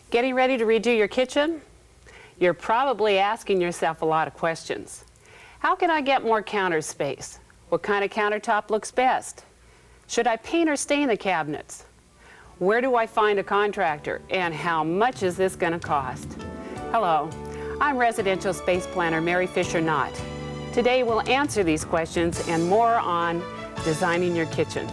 Getting ready to redo your kitchen? You're probably asking yourself a lot of questions. How can I get more counter space? What kind of countertop looks best? Should I paint or stain the cabinets? Where do I find a contractor? And how much is this going to cost? Hello, I'm residential space planner Mary Fisher-Knott. Today we'll answer these questions and more on designing your kitchen.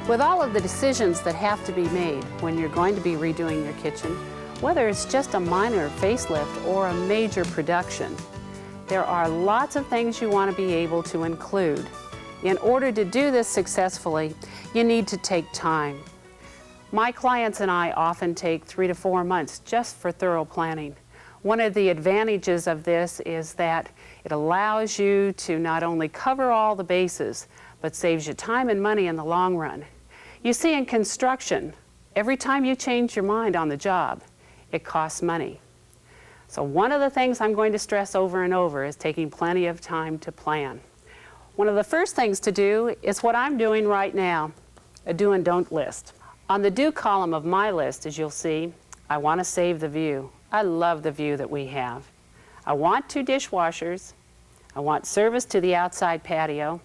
With all of the decisions that have to be made when you're going to be redoing your kitchen, whether it's just a minor facelift or a major production, there are lots of things you want to be able to include. In order to do this successfully, you need to take time. My clients and I often take 3 to 4 months just for thorough planning. One of the advantages of this is that it allows you to not only cover all the bases, but saves you time and money in the long run. You see, in construction, every time you change your mind on the job, it costs money. So one of the things I'm going to stress over and over is taking plenty of time to plan. One of the first things to do is what I'm doing right now, a do and don't list. On the do column of my list, as you'll see, I want to save the view. I love the view that we have. I want 2 dishwashers. I want service to the outside patio.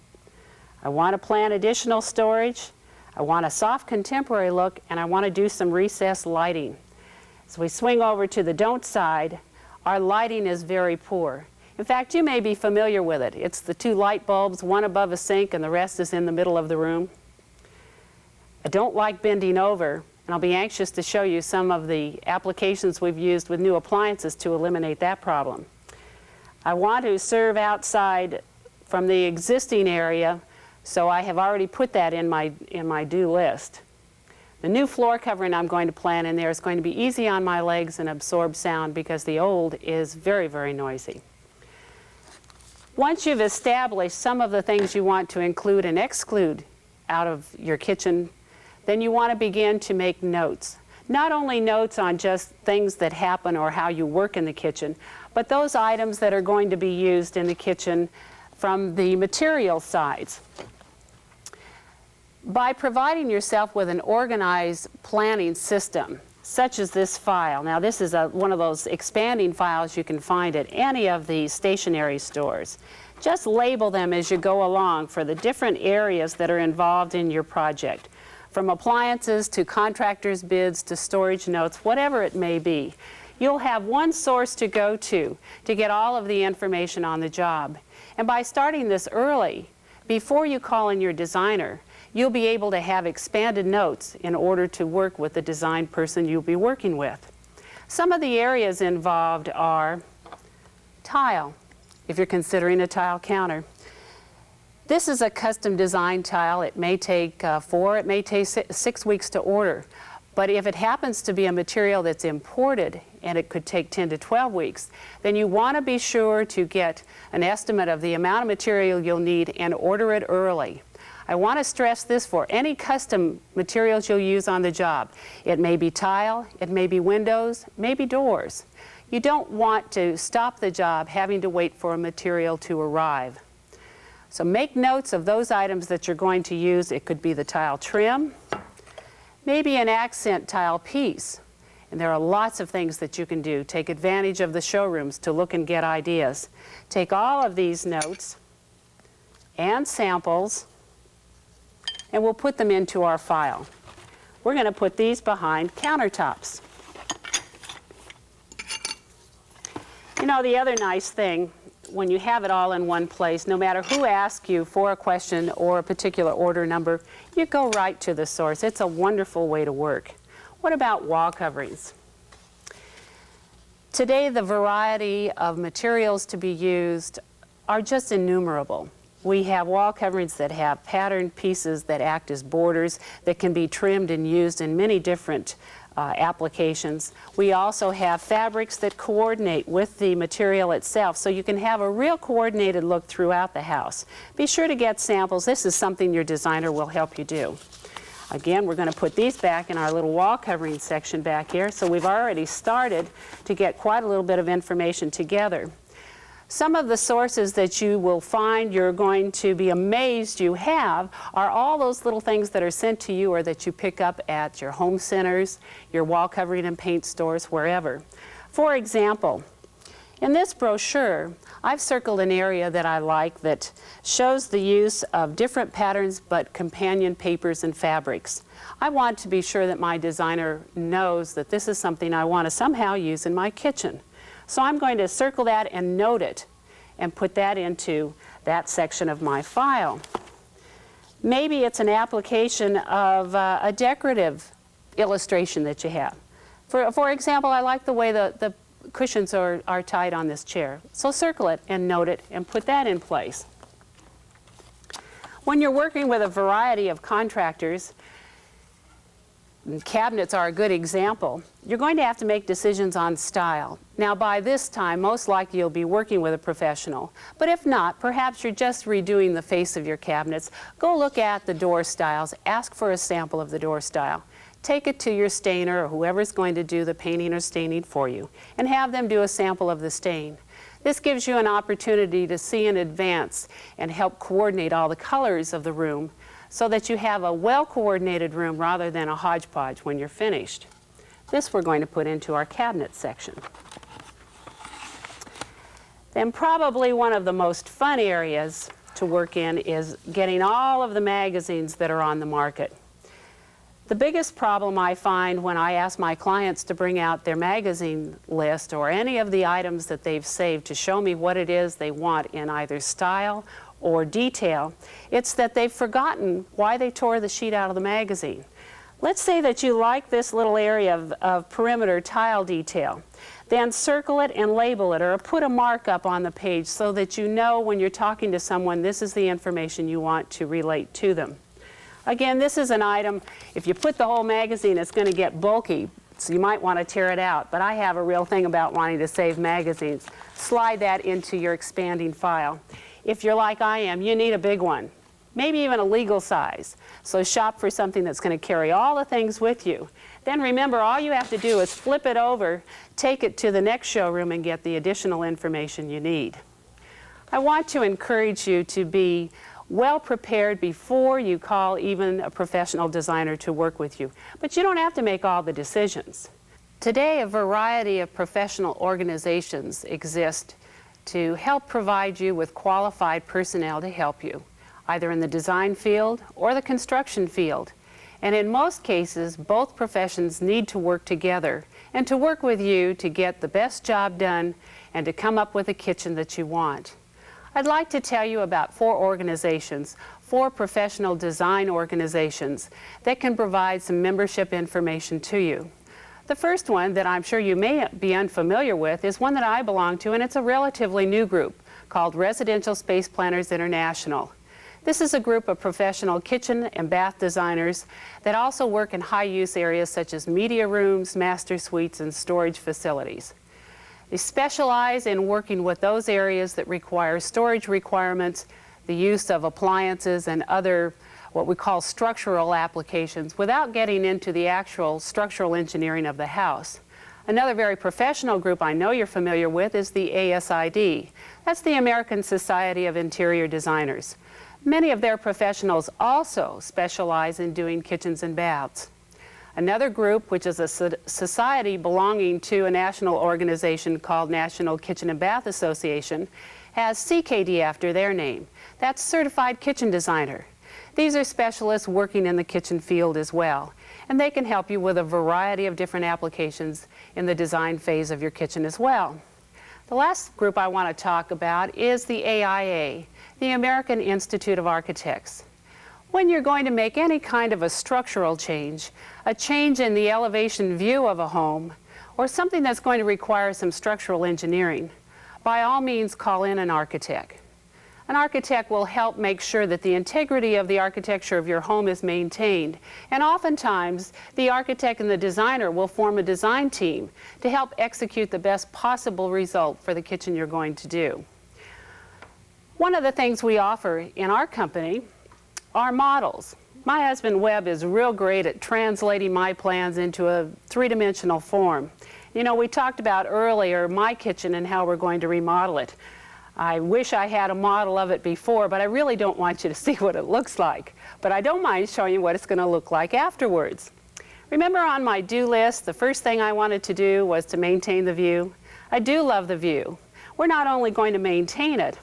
I want to plan additional storage. I want a soft contemporary look, and I want to do some recessed lighting. As we swing over to the don't side, our lighting is very poor. In fact, you may be familiar with it. It's the 2 light bulbs, one above a sink and the rest is in the middle of the room. I don't like bending over, and I'll be anxious to show you some of the applications we've used with new appliances to eliminate that problem. I want to serve outside from the existing area, so I have already put that in my do list. The new floor covering I'm going to plan in there is going to be easy on my legs and absorb sound because the old is very, very noisy. Once you've established some of the things you want to include and exclude out of your kitchen, then you want to begin to make notes. Not only notes on just things that happen or how you work in the kitchen, but those items that are going to be used in the kitchen from the material sides. By providing yourself with an organized planning system, such as this file. Now this is one of those expanding files you can find at any of the stationery stores. Just label them as you go along for the different areas that are involved in your project. From appliances to contractors' bids to storage notes, whatever it may be. You'll have one source to go to get all of the information on the job. And by starting this early, before you call in your designer, you'll be able to have expanded notes in order to work with the design person you'll be working with. Some of the areas involved are tile, if you're considering a tile counter. This is a custom design tile. It may take 4, it may take 6 weeks to order. But if it happens to be a material that's imported and it could take 10 to 12 weeks, then you want to be sure to get an estimate of the amount of material you'll need and order it early. I want to stress this for any custom materials you'll use on the job. It may be tile, it may be windows, maybe doors. You don't want to stop the job having to wait for a material to arrive. So make notes of those items that you're going to use. It could be the tile trim, maybe an accent tile piece. And there are lots of things that you can do. Take advantage of the showrooms to look and get ideas. Take all of these notes and samples, and we'll put them into our file. We're going to put these behind countertops. You know, the other nice thing, when you have it all in one place, no matter who asks you for a question or a particular order number, you go right to the source. It's a wonderful way to work. What about wall coverings? Today, the variety of materials to be used are just innumerable. We have wall coverings that have patterned pieces that act as borders that can be trimmed and used in many different applications. We also have fabrics that coordinate with the material itself, so you can have a real coordinated look throughout the house. Be sure to get samples. This is something your designer will help you do. Again, we're going to put these back in our little wall covering section back here, so we've already started to get quite a little bit of information together. Some of the sources that you will find you're going to be amazed you have are all those little things that are sent to you or that you pick up at your home centers, your wall covering and paint stores, wherever. For example, in this brochure, I've circled an area that I like that shows the use of different patterns but companion papers and fabrics. I want to be sure that my designer knows that this is something I want to somehow use in my kitchen. So I'm going to circle that and note it and put that into that section of my file. Maybe it's an application of a decorative illustration that you have. For example, I like the way the cushions are tied on this chair. So circle it and note it and put that in place. When you're working with a variety of contractors, cabinets are a good example, you're going to have to make decisions on style. Now by this time, most likely you'll be working with a professional. But if not, perhaps you're just redoing the face of your cabinets. Go look at the door styles. Ask for a sample of the door style. Take it to your stainer or whoever's going to do the painting or staining for you and have them do a sample of the stain. This gives you an opportunity to see in advance and help coordinate all the colors of the room so that you have a well-coordinated room rather than a hodgepodge when you're finished. This we're going to put into our cabinet section. Then probably one of the most fun areas to work in is getting all of the magazines that are on the market. The biggest problem I find when I ask my clients to bring out their magazine list or any of the items that they've saved to show me what it is they want in either style or detail, it's that they've forgotten why they tore the sheet out of the magazine. Let's say that you like this little area of perimeter tile detail. Then circle it and label it or put a mark up on the page so that you know when you're talking to someone this is the information you want to relate to them. Again, this is an item, if you put the whole magazine it's going to get bulky, so you might want to tear it out. But I have a real thing about wanting to save magazines. Slide that into your expanding file. If you're like I am, you need a big one, maybe even a legal size. So shop for something that's going to carry all the things with you. Then remember, all you have to do is flip it over, take it to the next showroom and get the additional information you need. I want to encourage you to be well prepared before you call even a professional designer to work with you. But you don't have to make all the decisions. Today, a variety of professional organizations exist to help provide you with qualified personnel to help you, either in the design field or the construction field. And in most cases, both professions need to work together and to work with you to get the best job done and to come up with a kitchen that you want. I'd like to tell you about 4 organizations, 4 professional design organizations that can provide some membership information to you. The first one that I'm sure you may be unfamiliar with is one that I belong to, and it's a relatively new group called Residential Space Planners International. This is a group of professional kitchen and bath designers that also work in high-use areas such as media rooms, master suites, and storage facilities. They specialize in working with those areas that require storage requirements, the use of appliances and other what we call structural applications without getting into the actual structural engineering of the house. Another very professional group I know you're familiar with is the ASID. That's the American Society of Interior Designers. Many of their professionals also specialize in doing kitchens and baths. Another group, which is a society belonging to a national organization called National Kitchen and Bath Association, has CKD after their name. That's Certified Kitchen Designer. These are specialists working in the kitchen field as well, and they can help you with a variety of different applications in the design phase of your kitchen as well. The last group I want to talk about is the AIA, the American Institute of Architects. When you're going to make any kind of a structural change, a change in the elevation view of a home, or something that's going to require some structural engineering, by all means call in an architect. An architect will help make sure that the integrity of the architecture of your home is maintained. And oftentimes, the architect and the designer will form a design team to help execute the best possible result for the kitchen you're going to do. One of the things we offer in our company are models. My husband Webb is real great at translating my plans into a three-dimensional form. You know, we talked about earlier my kitchen and how we're going to remodel it. I wish I had a model of it before, but I really don't want you to see what it looks like. But I don't mind showing you what it's going to look like afterwards. Remember, on my do list, the first thing I wanted to do was to maintain the view. I do love the view. We're not only going to maintain it,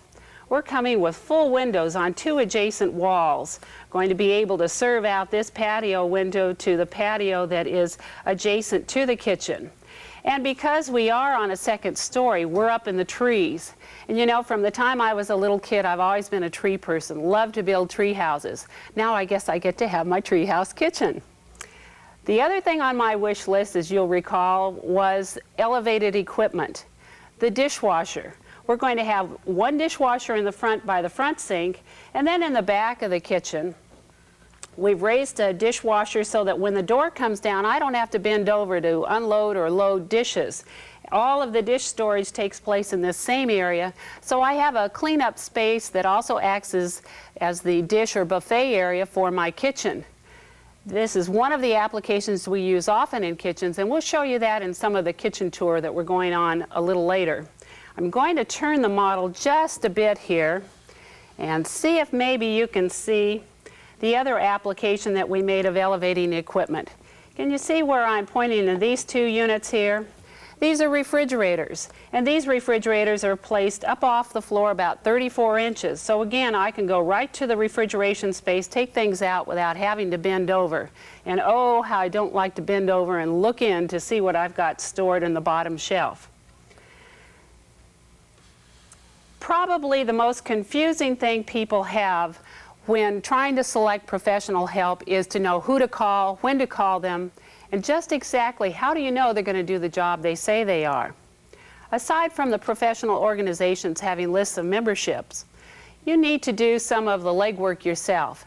we're coming with full windows on 2 adjacent walls, going to be able to serve out this patio window to the patio that is adjacent to the kitchen. And because we are on a second story, we're up in the trees. And you know, from the time I was a little kid, I've always been a tree person, loved to build tree houses. Now I guess I get to have my tree house kitchen. The other thing on my wish list, as you'll recall, was elevated equipment. The dishwasher. We're going to have one dishwasher in the front by the front sink, and then in the back of the kitchen, we've raised a dishwasher so that when the door comes down, I don't have to bend over to unload or load dishes. All of the dish storage takes place in this same area, so I have a cleanup space that also acts as the dish or buffet area for my kitchen. This is one of the applications we use often in kitchens, and we'll show you that in some of the kitchen tour that we're going on a little later. I'm going to turn the model just a bit here and see if maybe you can see the other application that we made of elevating equipment. Can you see where I'm pointing to these 2 units here? These are refrigerators, and these refrigerators are placed up off the floor about 34 inches. So again, I can go right to the refrigeration space, take things out without having to bend over. And oh, how I don't like to bend over and look in to see what I've got stored in the bottom shelf. Probably the most confusing thing people have when trying to select professional help is to know who to call, when to call them, and just exactly how do you know they're going to do the job they say they are. Aside from the professional organizations having lists of memberships, you need to do some of the legwork yourself.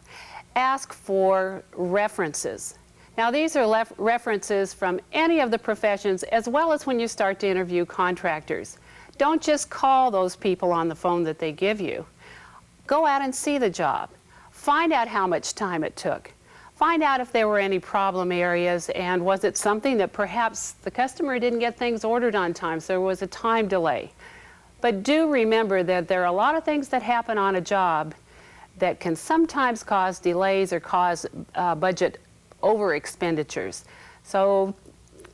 Ask for references. Now, these are references from any of the professions, as well as when you start to interview contractors. Don't just call those people on the phone that they give you. Go out and see the job. Find out how much time it took. Find out if there were any problem areas, and was it something that perhaps the customer didn't get things ordered on time, so there was a time delay. But do remember that there are a lot of things that happen on a job that can sometimes cause delays or cause budget over expenditures. So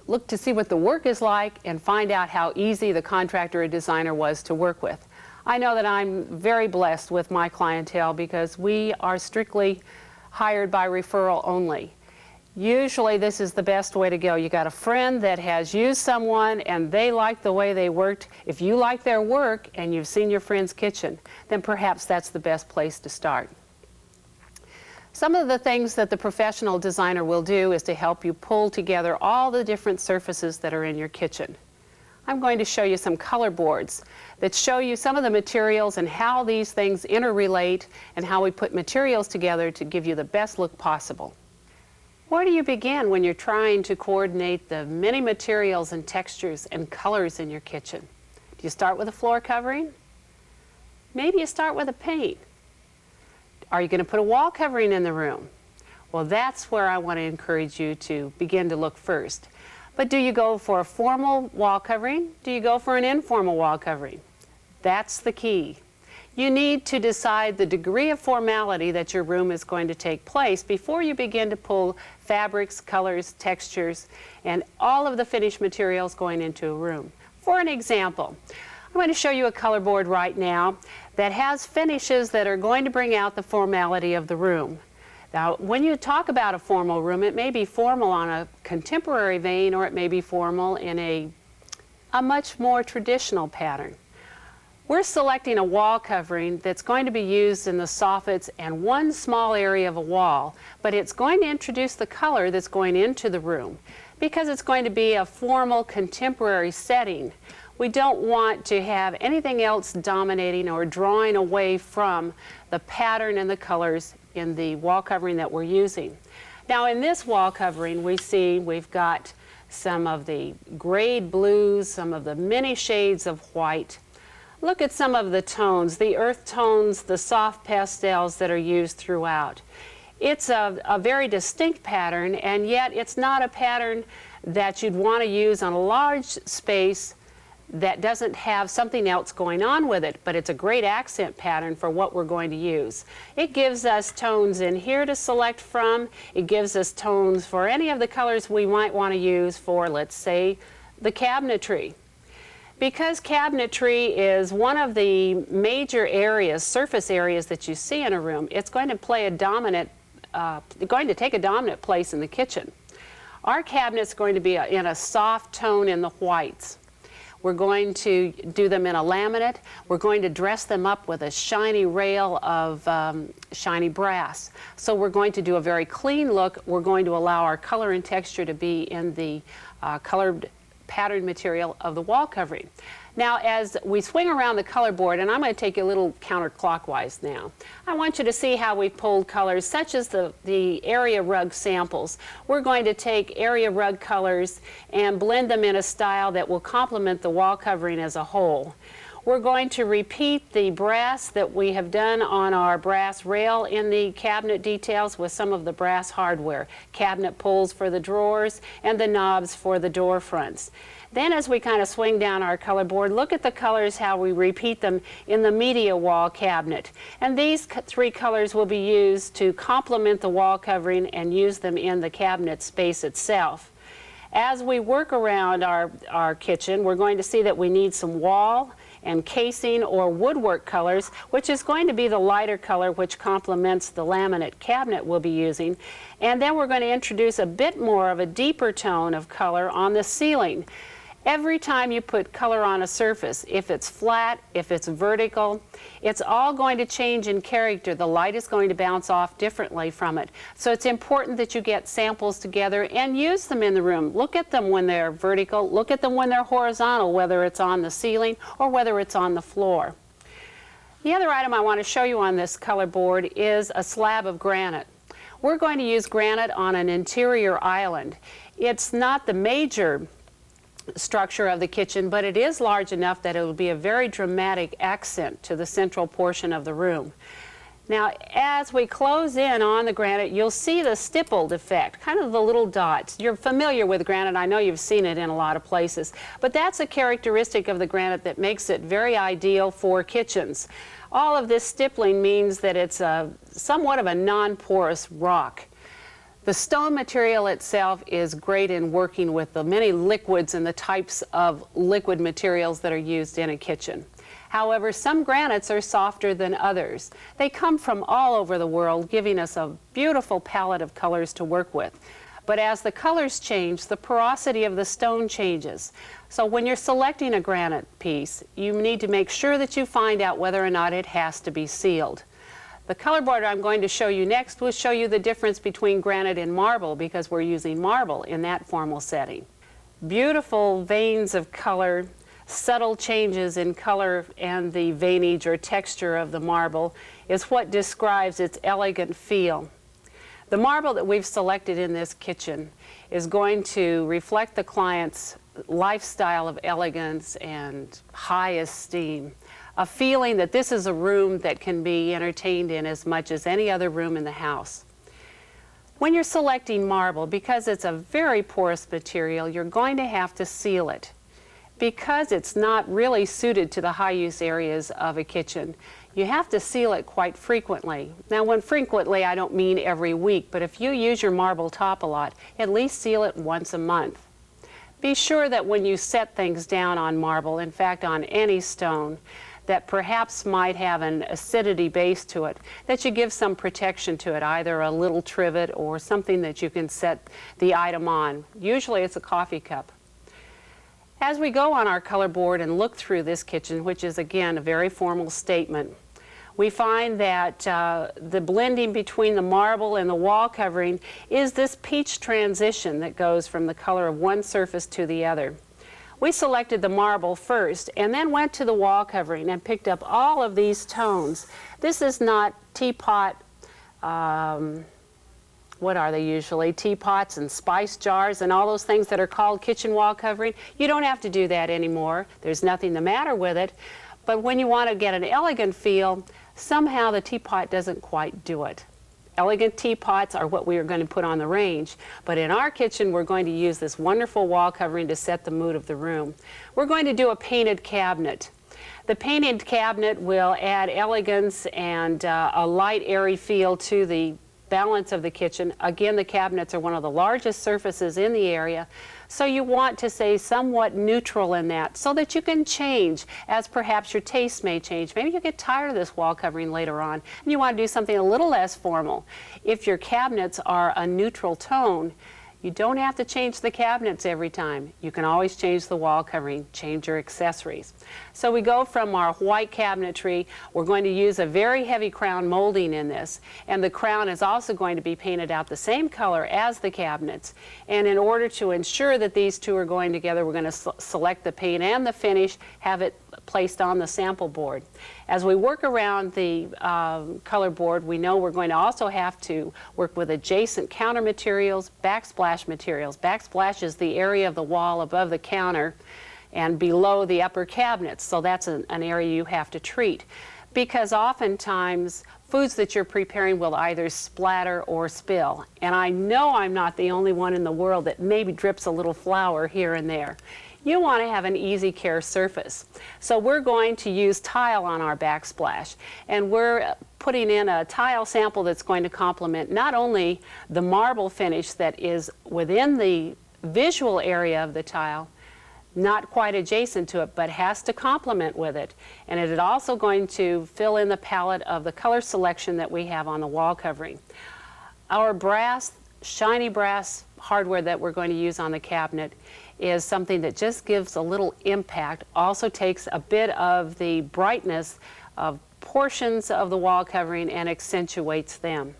look to see what the work is like and find out how easy the contractor or designer was to work with. I know that I'm very blessed with my clientele because we are strictly hired by referral only. Usually this is the best way to go. You got a friend that has used someone and they like the way they worked. If you like their work and you've seen your friend's kitchen, then perhaps that's the best place to start. Some of the things that the professional designer will do is to help you pull together all the different surfaces that are in your kitchen. I'm going to show you some color boards that show you some of the materials and how these things interrelate and how we put materials together to give you the best look possible. Where do you begin when you're trying to coordinate the many materials and textures and colors in your kitchen? Do you start with a floor covering? Maybe you start with a paint. Are you going to put a wall covering in the room? Well, that's where I want to encourage you to begin to look first. But do you go for a formal wall covering? Do you go for an informal wall covering? That's the key. You need to decide the degree of formality that your room is going to take place before you begin to pull fabrics, colors, textures, and all of the finished materials going into a room. For an example, I'm going to show you a color board right now that has finishes that are going to bring out the formality of the room. Now, when you talk about a formal room, it may be formal on a contemporary vein, or it may be formal in a much more traditional pattern. We're selecting a wall covering that's going to be used in the soffits and one small area of a wall, but it's going to introduce the color that's going into the room because it's going to be a formal contemporary setting. We don't want to have anything else dominating or drawing away from the pattern and the colors in the wall covering that we're using. Now in this wall covering we've got some of the grade blues, some of the many shades of white. Look at some of the tones, the earth tones, the soft pastels that are used throughout. It's a very distinct pattern, and yet it's not a pattern that you'd want to use on a large space that doesn't have something else going on with it, but it's a great accent pattern for what we're going to use. It gives us tones in here to select from. It gives us tones for any of the colors we might want to use for, let's say, the cabinetry. Because cabinetry is one of the major areas, surface areas that you see in a room, it's going to play a dominant, going to take a dominant place in the kitchen. Our cabinet's going to be in a soft tone in the whites. We're going to do them in a laminate. We're going to dress them up with a shiny rail of shiny brass. So we're going to do a very clean look. We're going to allow our color and texture to be in the colored pattern material of the wall covering. Now as we swing around the color board, and I'm going to take you a little counterclockwise now, I want you to see how we pulled colors such as the area rug samples. We're going to take area rug colors and blend them in a style that will complement the wall covering as a whole. We're going to repeat the brass that we have done on our brass rail in the cabinet details with some of the brass hardware, cabinet pulls for the drawers and the knobs for the door fronts. Then as we kind of swing down our color board, look at the colors, how we repeat them in the media wall cabinet. And these three colors will be used to complement the wall covering and use them in the cabinet space itself. As we work around our kitchen, we're going to see that we need some wall and casing or woodwork colors, which is going to be the lighter color which complements the laminate cabinet we'll be using. And then we're going to introduce a bit more of a deeper tone of color on the ceiling. Every time you put color on a surface, if it's flat, if it's vertical, it's all going to change in character. The light is going to bounce off differently from it. So it's important that you get samples together and use them in the room. Look at them when they're vertical, look at them when they're horizontal, whether it's on the ceiling or whether it's on the floor. The other item I want to show you on this color board is a slab of granite. We're going to use granite on an interior island. It's not the major structure of the kitchen, but it is large enough that it will be a very dramatic accent to the central portion of the room. Now as we close in on the granite, you'll see the stippled effect, kind of the little dots. You're familiar with granite, I know you've seen it in a lot of places, but that's a characteristic of the granite that makes it very ideal for kitchens. All of this stippling means that it's somewhat of a non-porous rock. The stone material itself is great in working with the many liquids and the types of liquid materials that are used in a kitchen. However, some granites are softer than others. They come from all over the world, giving us a beautiful palette of colors to work with. But as the colors change, the porosity of the stone changes. So when you're selecting a granite piece, you need to make sure that you find out whether or not it has to be sealed. The color board I'm going to show you next will show you the difference between granite and marble, because we're using marble in that formal setting. Beautiful veins of color, subtle changes in color and the veinage or texture of the marble is what describes its elegant feel. The marble that we've selected in this kitchen is going to reflect the client's lifestyle of elegance and high esteem. A feeling that this is a room that can be entertained in as much as any other room in the house. When you're selecting marble, because it's a very porous material, you're going to have to seal it. Because it's not really suited to the high-use areas of a kitchen, you have to seal it quite frequently. Now, when frequently, I don't mean every week, but if you use your marble top a lot, at least seal it once a month. Be sure that when you set things down on marble, in fact on any stone, that perhaps might have an acidity base to it, that you give some protection to it, either a little trivet or something that you can set the item on. Usually it's a coffee cup. As we go on our color board and look through this kitchen, which is again a very formal statement, we find that the blending between the marble and the wall covering is this peach transition that goes from the color of one surface to the other. We selected the marble first and then went to the wall covering and picked up all of these tones. This is not teapot, what are they usually? Teapots and spice jars and all those things that are called kitchen wall covering. You don't have to do that anymore. There's nothing the matter with it. But when you want to get an elegant feel, somehow the teapot doesn't quite do it. Elegant teapots are what we are going to put on the range, but in our kitchen we're going to use this wonderful wall covering to set the mood of the room. We're going to do a painted cabinet. The painted cabinet will add elegance and a light, airy feel to the balance of the kitchen. Again, the cabinets are one of the largest surfaces in the area, so you want to stay somewhat neutral in that so that you can change as perhaps your taste may change. Maybe you get tired of this wall covering later on and you want to do something a little less formal. If your cabinets are a neutral tone, you don't have to change the cabinets every time. You can always change the wall covering, change your accessories. So we go from our white cabinetry. We're going to use a very heavy crown molding in this, and the crown is also going to be painted out the same color as the cabinets. And in order to ensure that these two are going together, we're going to select the paint and the finish, have it placed on the sample board. As we work around the color board, we know we're going to also have to work with adjacent counter materials, backsplash materials. Backsplash is the area of the wall above the counter and below the upper cabinets, so that's an area you have to treat. Because oftentimes foods that you're preparing will either splatter or spill. And I know I'm not the only one in the world that maybe drips a little flour here and there. You want to have an easy care surface. So we're going to use tile on our backsplash, and we're putting in a tile sample that's going to complement not only the marble finish that is within the visual area of the tile, not quite adjacent to it, but has to complement with it. And it is also going to fill in the palette of the color selection that we have on the wall covering. Our brass, shiny brass hardware that we're going to use on the cabinet is something that just gives a little impact, also takes a bit of the brightness of portions of the wall covering and accentuates them.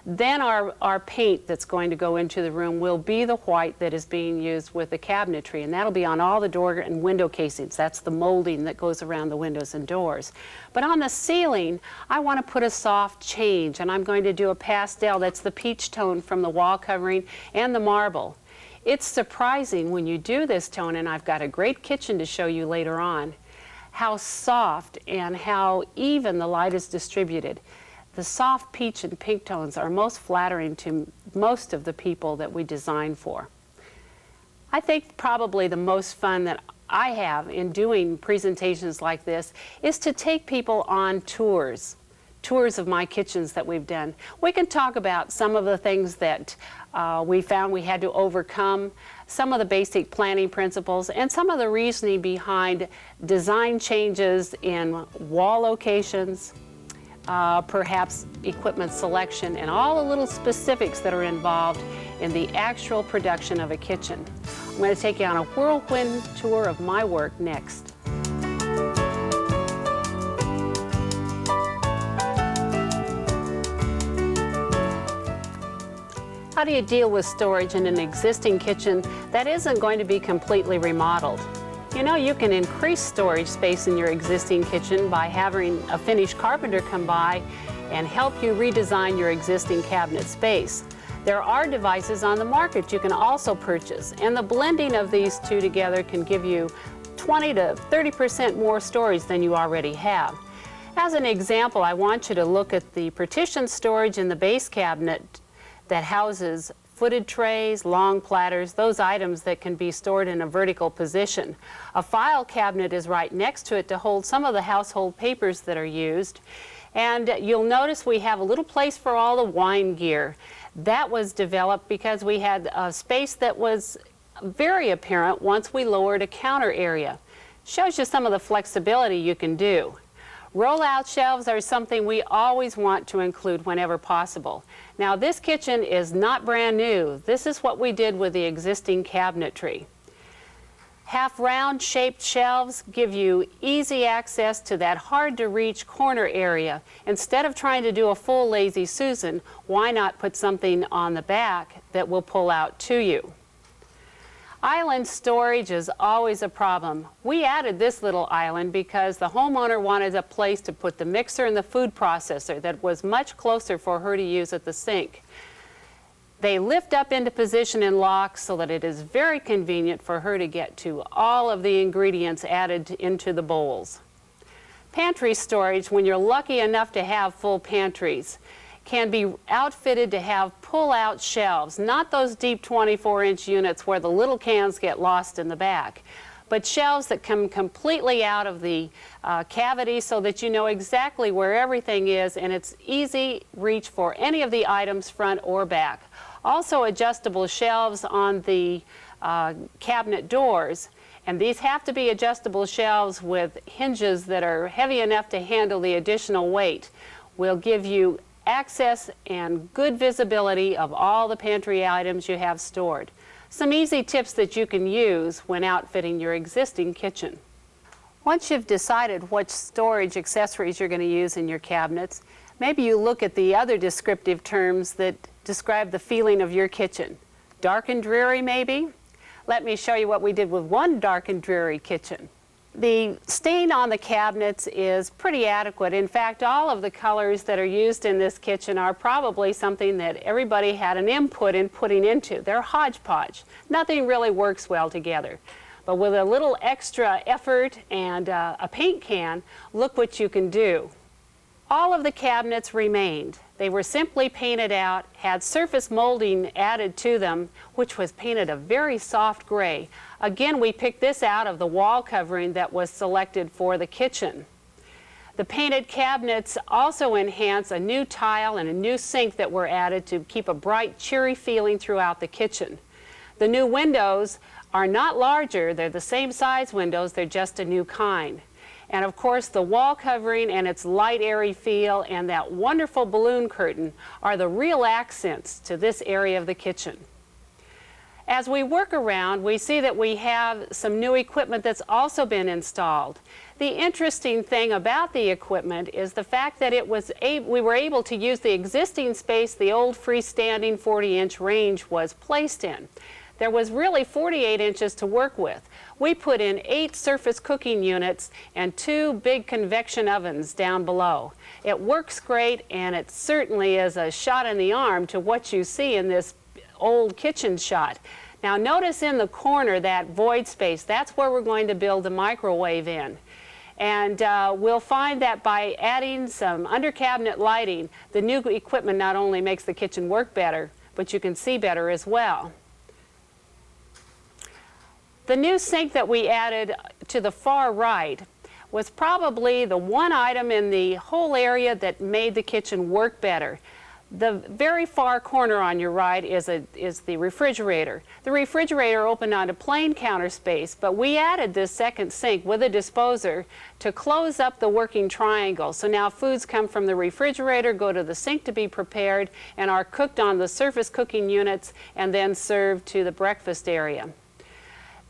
Then our paint that's going to go into the room will be the white that is being used with the cabinetry, and that'll be on all the door and window casings. That's the molding that goes around the windows and doors. But on the ceiling, I want to put a soft change, and I'm going to do a pastel that's the peach tone from the wall covering and the marble. It's surprising when you do this tone, and I've got a great kitchen to show you later on, how soft and how even the light is distributed. The soft peach and pink tones are most flattering to most of the people that we design for. I think probably the most fun that I have in doing presentations like this is to take people on tours of my kitchens that we've done. We can talk about some of the things that we found we had to overcome, some of the basic planning principles, and some of the reasoning behind design changes in wall locations, perhaps equipment selection, and all the little specifics that are involved in the actual production of a kitchen. I'm going to take you on a whirlwind tour of my work next. How do you deal with storage in an existing kitchen that isn't going to be completely remodeled? You know, you can increase storage space in your existing kitchen by having a finished carpenter come by and help you redesign your existing cabinet space. There are devices on the market you can also purchase, and the blending of these two together can give you 20 to 30% more storage than you already have. As an example, I want you to look at the partition storage in the base cabinet that houses footed trays, long platters, those items that can be stored in a vertical position. A file cabinet is right next to it to hold some of the household papers that are used. And you'll notice we have a little place for all the wine gear. That was developed because we had a space that was very apparent once we lowered a counter area. Shows you some of the flexibility you can do. Roll-out shelves are something we always want to include whenever possible. Now, this kitchen is not brand new. This is what we did with the existing cabinetry. Half-round shaped shelves give you easy access to that hard-to-reach corner area. Instead of trying to do a full Lazy Susan, why not put something on the back that will pull out to you? Island storage is always a problem. We added this little island because the homeowner wanted a place to put the mixer and the food processor that was much closer for her to use at the sink. They lift up into position and lock so that it is very convenient for her to get to all of the ingredients added into the bowls. Pantry storage, when you're lucky enough to have full pantries, can be outfitted to have pull-out shelves, not those deep 24-inch units where the little cans get lost in the back, but shelves that come completely out of the cavity so that you know exactly where everything is, and it's easy reach for any of the items front or back. Also adjustable shelves on the cabinet doors, and these have to be adjustable shelves with hinges that are heavy enough to handle the additional weight. Will give you access and good visibility of all the pantry items you have stored. Some easy tips that you can use when outfitting your existing kitchen. Once you've decided what storage accessories you're going to use in your cabinets, maybe you look at the other descriptive terms that describe the feeling of your kitchen. Dark and dreary, maybe? Let me show you what we did with one dark and dreary kitchen. The stain on the cabinets is pretty adequate. In fact, all of the colors that are used in this kitchen are probably something that everybody had an input in putting into. They're hodgepodge. Nothing really works well together. But with a little extra effort and a paint can, look what you can do. All of the cabinets remained. They were simply painted out, had surface molding added to them, which was painted a very soft gray. Again, we picked this out of the wall covering that was selected for the kitchen. The painted cabinets also enhance a new tile and a new sink that were added to keep a bright, cheery feeling throughout the kitchen. The new windows are not larger, they're the same size windows, they're just a new kind. And of course, the wall covering and its light, airy feel and that wonderful balloon curtain are the real accents to this area of the kitchen. As we work around, we see that we have some new equipment that's also been installed. The interesting thing about the equipment is the fact that we were able to use the existing space the old freestanding 40-inch range was placed in. There was really 48 inches to work with. We put in 8 surface cooking units and 2 big convection ovens down below. It works great, and it certainly is a shot in the arm to what you see in this old kitchen shot. Now notice in the corner that void space, that's where we're going to build the microwave in. And we'll find that by adding some under cabinet lighting, the new equipment not only makes the kitchen work better, but you can see better as well. The new sink that we added to the far right was probably the one item in the whole area that made the kitchen work better. The very far corner on your right is the refrigerator. The refrigerator opened onto plain counter space, but we added this second sink with a disposer to close up the working triangle. So now foods come from the refrigerator, go to the sink to be prepared, and are cooked on the surface cooking units and then served to the breakfast area.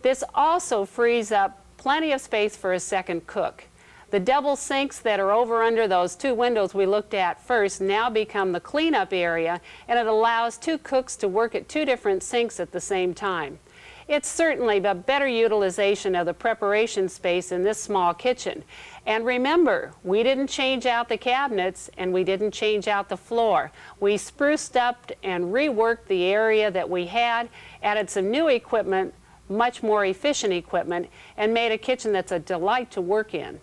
This also frees up plenty of space for a second cook. The double sinks that are over under those 2 windows we looked at first now become the cleanup area, and it allows 2 cooks to work at 2 different sinks at the same time. It's certainly a better utilization of the preparation space in this small kitchen. And remember, we didn't change out the cabinets and we didn't change out the floor. We spruced up and reworked the area that we had, added some new equipment, much more efficient equipment, and made a kitchen that's a delight to work in.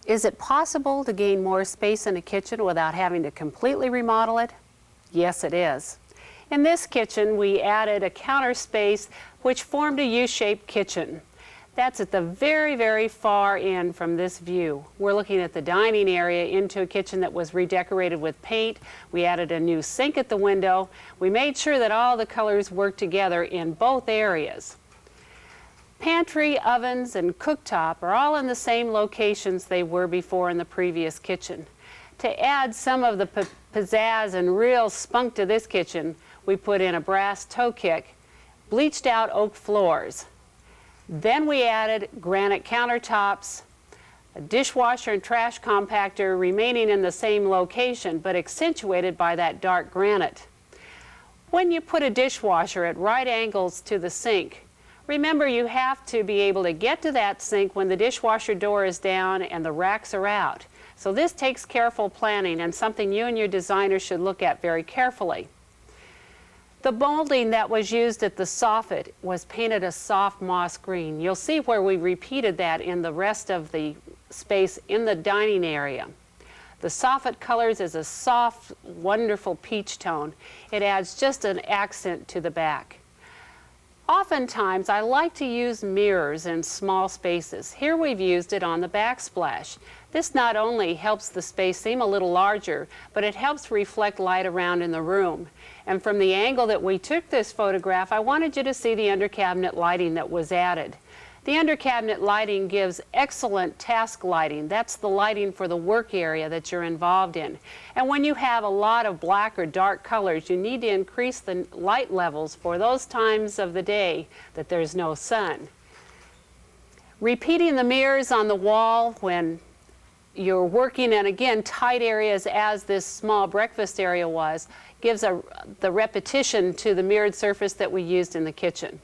Is it possible to gain more space in a kitchen without having to completely remodel it? Yes, it is. In this kitchen, we added a counter space which formed a U-shaped kitchen. That's at the very, very far end from this view. We're looking at the dining area into a kitchen that was redecorated with paint. We added a new sink at the window. We made sure that all the colors worked together in both areas. Pantry, ovens, and cooktop are all in the same locations they were before in the previous kitchen. To add some of the pizzazz and real spunk to this kitchen, we put in a brass toe kick, bleached out oak floors. Then we added granite countertops, a dishwasher and trash compactor remaining in the same location but accentuated by that dark granite. When you put a dishwasher at right angles to the sink, remember you have to be able to get to that sink when the dishwasher door is down and the racks are out. So this takes careful planning and something you and your designer should look at very carefully. The molding that was used at the soffit was painted a soft moss green. You'll see where we repeated that in the rest of the space in the dining area. The soffit colors is a soft, wonderful peach tone. It adds just an accent to the back. Oftentimes, I like to use mirrors in small spaces. Here we've used it on the backsplash. This not only helps the space seem a little larger, but it helps reflect light around in the room. And from the angle that we took this photograph, I wanted you to see the under cabinet lighting that was added. The under cabinet lighting gives excellent task lighting. That's the lighting for the work area that you're involved in. And when you have a lot of black or dark colors, you need to increase the light levels for those times of the day that there's no sun. Repeating the mirrors on the wall when you're working in, again, tight areas as this small breakfast area was, gives the repetition to the mirrored surface that we used in the kitchen.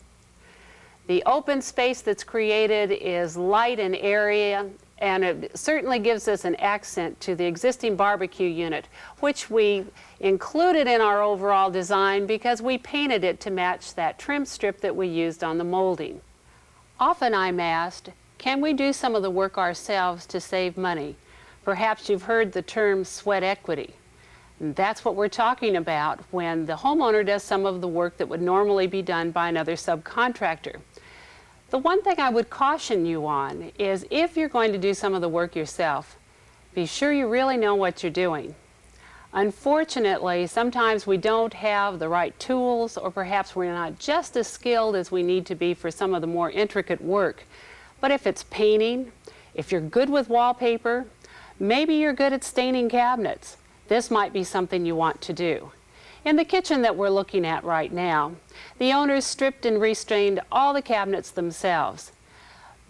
The open space that's created is light and airy, and it certainly gives us an accent to the existing barbecue unit, which we included in our overall design because we painted it to match that trim strip that we used on the molding. Often I'm asked, can we do some of the work ourselves to save money? Perhaps you've heard the term sweat equity. And that's what we're talking about when the homeowner does some of the work that would normally be done by another subcontractor. The one thing I would caution you on is if you're going to do some of the work yourself, be sure you really know what you're doing. Unfortunately, sometimes we don't have the right tools, or perhaps we're not just as skilled as we need to be for some of the more intricate work. But if it's painting, if you're good with wallpaper, maybe you're good at staining cabinets, this might be something you want to do. In the kitchen that we're looking at right now, the owners stripped and restrained all the cabinets themselves.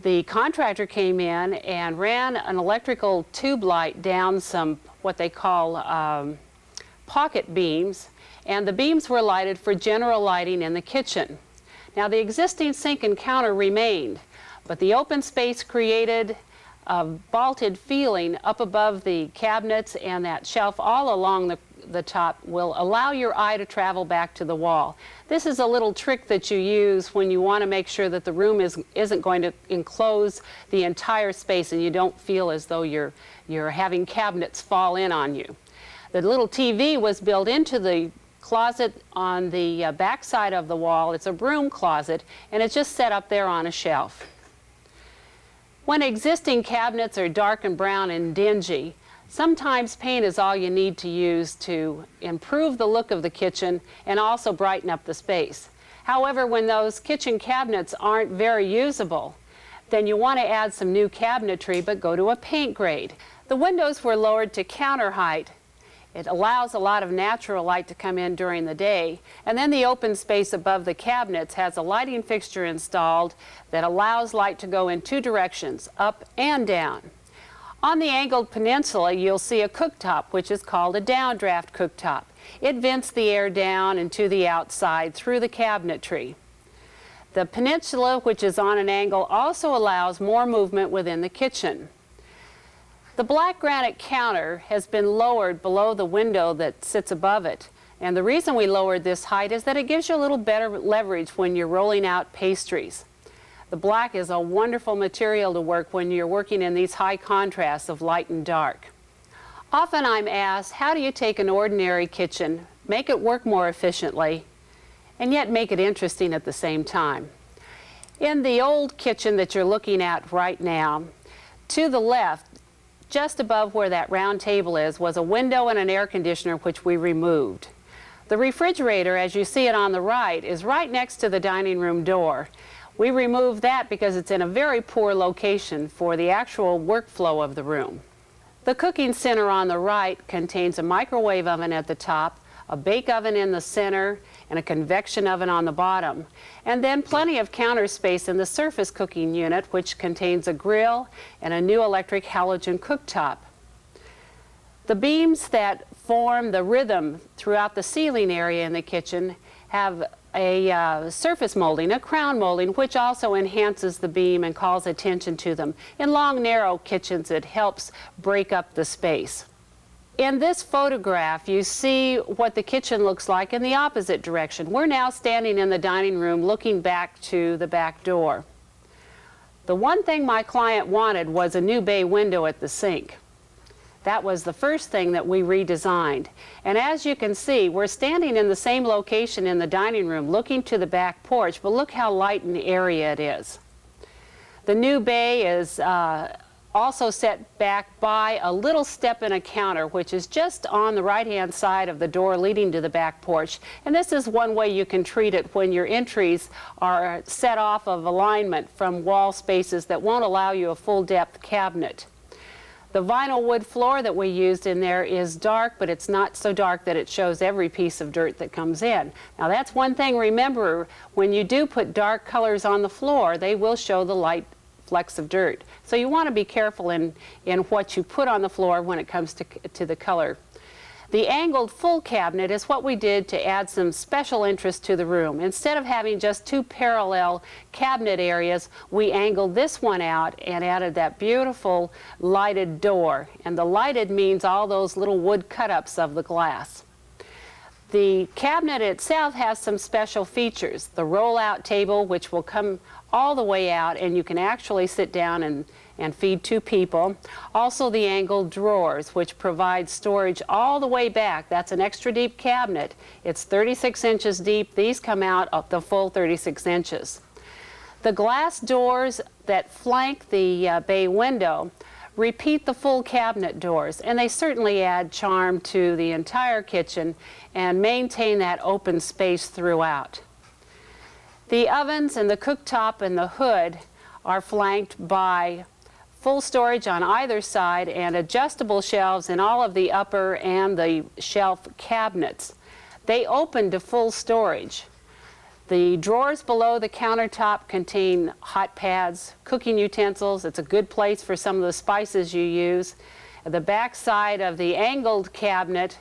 The contractor came in and ran an electrical tube light down some what they call pocket beams, and the beams were lighted for general lighting in the kitchen. Now the existing sink and counter remained, but the open space created a vaulted feeling up above the cabinets, and that shelf all along the top will allow your eye to travel back to the wall. This is a little trick that you use when you want to make sure that the room isn't going to enclose the entire space and you don't feel as though you're having cabinets fall in on you. The little TV was built into the closet on the back side of the wall. It's a broom closet, and it's just set up there on a shelf. When existing cabinets are dark and brown and dingy, sometimes paint is all you need to use to improve the look of the kitchen and also brighten up the space. However, when those kitchen cabinets aren't very usable, then you want to add some new cabinetry, but go to a paint grade. The windows were lowered to counter height. It allows a lot of natural light to come in during the day, and then the open space above the cabinets has a lighting fixture installed that allows light to go in two directions, up and down. On the angled peninsula, you'll see a cooktop, which is called a downdraft cooktop. It vents the air down and to the outside through the cabinetry. The peninsula, which is on an angle, also allows more movement within the kitchen. The black granite counter has been lowered below the window that sits above it. And the reason we lowered this height is that it gives you a little better leverage when you're rolling out pastries. The black is a wonderful material to work when you're working in these high contrasts of light and dark. Often I'm asked, how do you take an ordinary kitchen, make it work more efficiently, and yet make it interesting at the same time? In the old kitchen that you're looking at right now, to the left, just above where that round table is, was a window and an air conditioner which we removed. The refrigerator, as you see it on the right, is right next to the dining room door. We removed that because it's in a very poor location for the actual workflow of the room. The cooking center on the right contains a microwave oven at the top, a bake oven in the center, and a convection oven on the bottom. And then plenty of counter space in the surface cooking unit, which contains a grill and a new electric halogen cooktop. The beams that form the rhythm throughout the ceiling area in the kitchen have a surface molding, a crown molding, which also enhances the beam and calls attention to them. In long, narrow kitchens, it helps break up the space. In this photograph, you see what the kitchen looks like in the opposite direction. We're now standing in the dining room looking back to the back door. The one thing my client wanted was a new bay window at the sink. That was the first thing that we redesigned. And as you can see, we're standing in the same location in the dining room looking to the back porch, but look how light and airy it is. The new bay is also set back by a little step in a counter, which is just on the right-hand side of the door leading to the back porch. And this is one way you can treat it when your entries are set off of alignment from wall spaces that won't allow you a full-depth cabinet. The vinyl wood floor that we used in there is dark, but it's not so dark that it shows every piece of dirt that comes in. Now that's one thing, remember, when you do put dark colors on the floor, they will show the light flecks of dirt. So you want to be careful in what you put on the floor when it comes to the color. The angled full cabinet is what we did to add some special interest to the room. Instead of having just two parallel cabinet areas, we angled this one out and added that beautiful lighted door. And the lighted means all those little wood cut-ups of the glass. The cabinet itself has some special features. The roll-out table, which will come all the way out, and you can actually sit down and feed two people. Also the angled drawers, which provide storage all the way back. That's an extra deep cabinet. It's 36 inches deep. These come out of the full 36 inches. The glass doors that flank the bay window repeat the full cabinet doors, and they certainly add charm to the entire kitchen and maintain that open space throughout. The ovens and the cooktop and the hood are flanked by full storage on either side and adjustable shelves in all of the upper and the shelf cabinets. They open to full storage. The drawers below the countertop contain hot pads, cooking utensils. It's a good place for some of the spices you use. The back side of the angled cabinet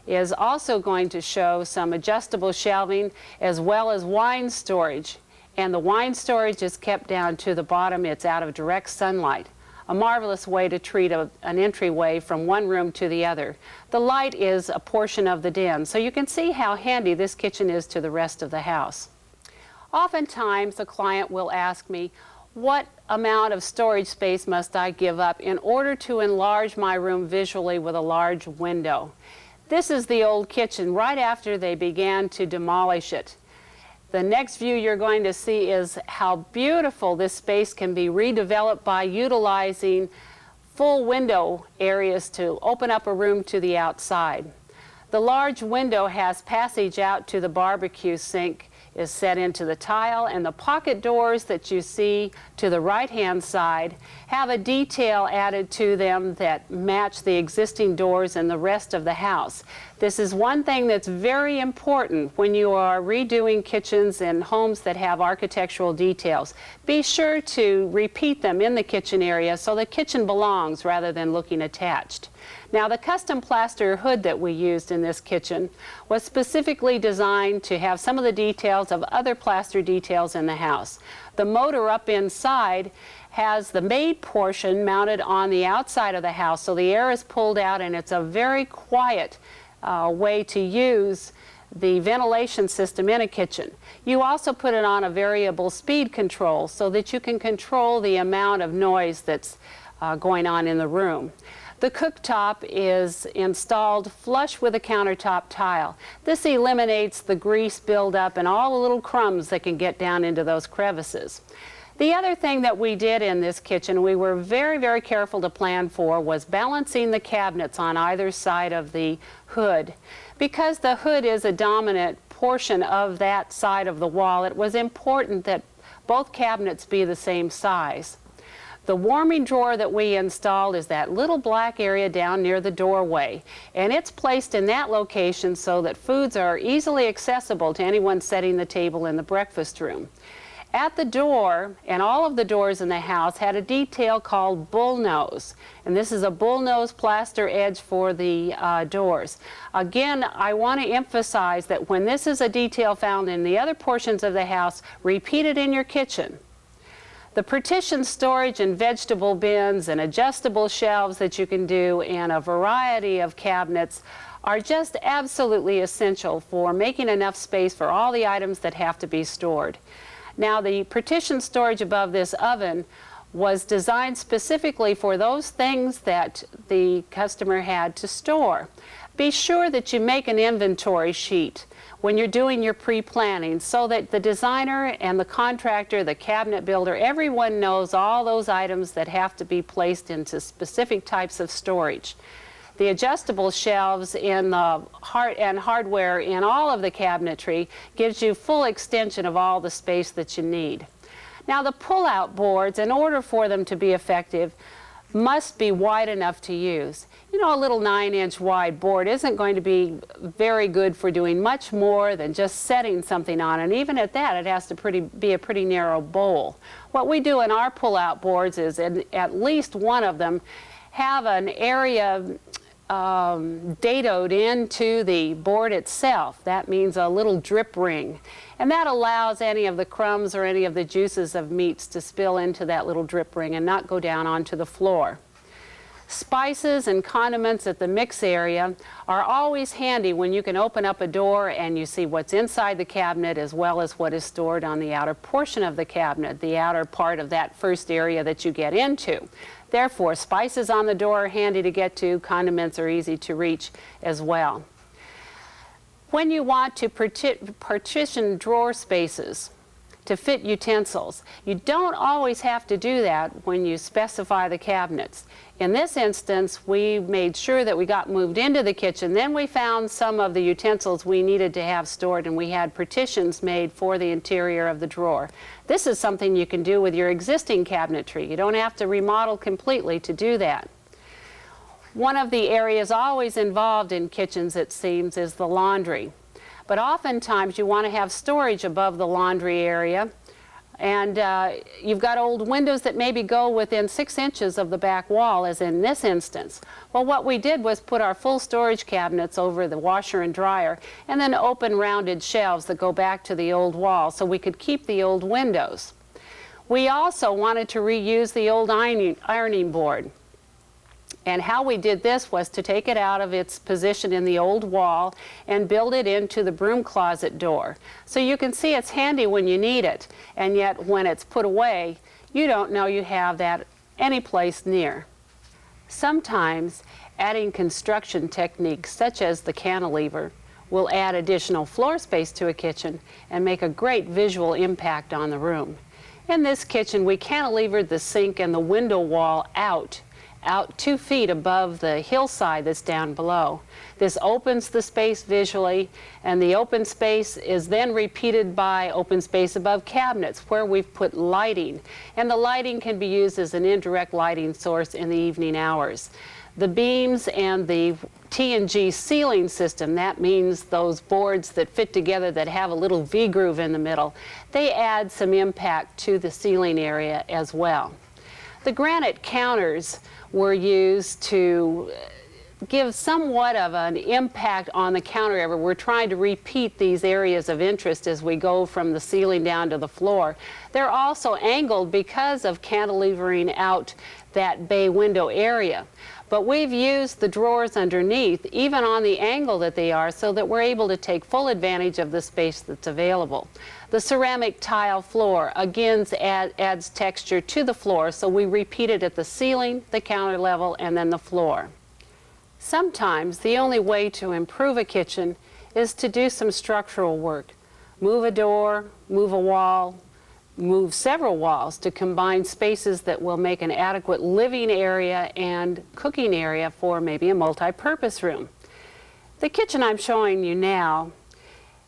is also going to show some adjustable shelving as well as wine storage. And the wine storage is kept down to the bottom. It's out of direct sunlight. A marvelous way to treat an entryway from one room to the other. The light is a portion of the den, so you can see how handy this kitchen is to the rest of the house. Oftentimes the client will ask me, what amount of storage space must I give up in order to enlarge my room visually with a large window? This is the old kitchen right after they began to demolish it. The next view you're going to see is how beautiful this space can be redeveloped by utilizing full window areas to open up a room to the outside. The large window has passage out to the barbecue sink, is set into the tile, and the pocket doors that you see to the right-hand side have a detail added to them that match the existing doors in the rest of the house. This is one thing that's very important when you are redoing kitchens in homes that have architectural details. Be sure to repeat them in the kitchen area so the kitchen belongs rather than looking attached. Now, the custom plaster hood that we used in this kitchen was specifically designed to have some of the details of other plaster details in the house. The motor up inside has the made portion mounted on the outside of the house, so the air is pulled out, and it's a very quiet way to use the ventilation system in a kitchen. You also put it on a variable speed control so that you can control the amount of noise that's going on in the room. The cooktop is installed flush with a countertop tile. This eliminates the grease buildup and all the little crumbs that can get down into those crevices. The other thing that we did in this kitchen, we were very, very careful to plan for, was balancing the cabinets on either side of the hood. Because the hood is a dominant portion of that side of the wall, it was important that both cabinets be the same size. The warming drawer that we installed is that little black area down near the doorway, and it's placed in that location so that foods are easily accessible to anyone setting the table in the breakfast room. At the door, and all of the doors in the house had a detail called bullnose. And this is a bullnose plaster edge for the doors. Again, I want to emphasize that when this is a detail found in the other portions of the house, repeat it in your kitchen. The partition storage and vegetable bins and adjustable shelves that you can do and a variety of cabinets are just absolutely essential for making enough space for all the items that have to be stored. Now, the partition storage above this oven was designed specifically for those things that the customer had to store. Be sure that you make an inventory sheet when you're doing your pre-planning so that the designer and the contractor, the cabinet builder, everyone knows all those items that have to be placed into specific types of storage. The adjustable shelves in the hardware in all of the cabinetry gives you full extension of all the space that you need. Now, the pull-out boards, in order for them to be effective, must be wide enough to use. You know, a little 9-inch wide board isn't going to be very good for doing much more than just setting something on, and even at that it has to be a pretty narrow bowl. What we do in our pull-out boards is at least one of them have an area dadoed into the board itself. That means a little drip ring. And that allows any of the crumbs or any of the juices of meats to spill into that little drip ring and not go down onto the floor. Spices and condiments at the mix area are always handy when you can open up a door and you see what's inside the cabinet as well as what is stored on the outer portion of the cabinet, the outer part of that first area that you get into. Therefore, spices on the door are handy to get to, condiments are easy to reach as well. When you want to partition drawer spaces to fit utensils, you don't always have to do that when you specify the cabinets. In this instance, we made sure that we got moved into the kitchen. Then we found some of the utensils we needed to have stored, and we had partitions made for the interior of the drawer. This is something you can do with your existing cabinetry. You don't have to remodel completely to do that. One of the areas always involved in kitchens, it seems, is the laundry. But oftentimes you want to have storage above the laundry area, and you've got old windows that maybe go within 6 inches of the back wall, as in this instance. Well, what we did was put our full storage cabinets over the washer and dryer, and then open rounded shelves that go back to the old wall so we could keep the old windows. We also wanted to reuse the old ironing board. And how we did this was to take it out of its position in the old wall and build it into the broom closet door. So you can see it's handy when you need it, and yet when it's put away, you don't know you have that any place near. Sometimes adding construction techniques such as the cantilever will add additional floor space to a kitchen and make a great visual impact on the room. In this kitchen, we cantilevered the sink and the window wall out 2 feet above the hillside that's down below. This opens the space visually, and the open space is then repeated by open space above cabinets where we've put lighting, and the lighting can be used as an indirect lighting source in the evening hours. The beams and the T&G ceiling system, that means those boards that fit together that have a little V-groove in the middle, they add some impact to the ceiling area as well. The granite counters were used to give somewhat of an impact on the counter area. We're trying to repeat these areas of interest as we go from the ceiling down to the floor. They're also angled because of cantilevering out that bay window area. But we've used the drawers underneath, even on the angle that they are, so that we're able to take full advantage of the space that's available. The ceramic tile floor, again, adds texture to the floor, so we repeat it at the ceiling, the counter level, and then the floor. Sometimes the only way to improve a kitchen is to do some structural work. Move a door, move a wall, move several walls to combine spaces that will make an adequate living area and cooking area for maybe a multi-purpose room. The kitchen I'm showing you now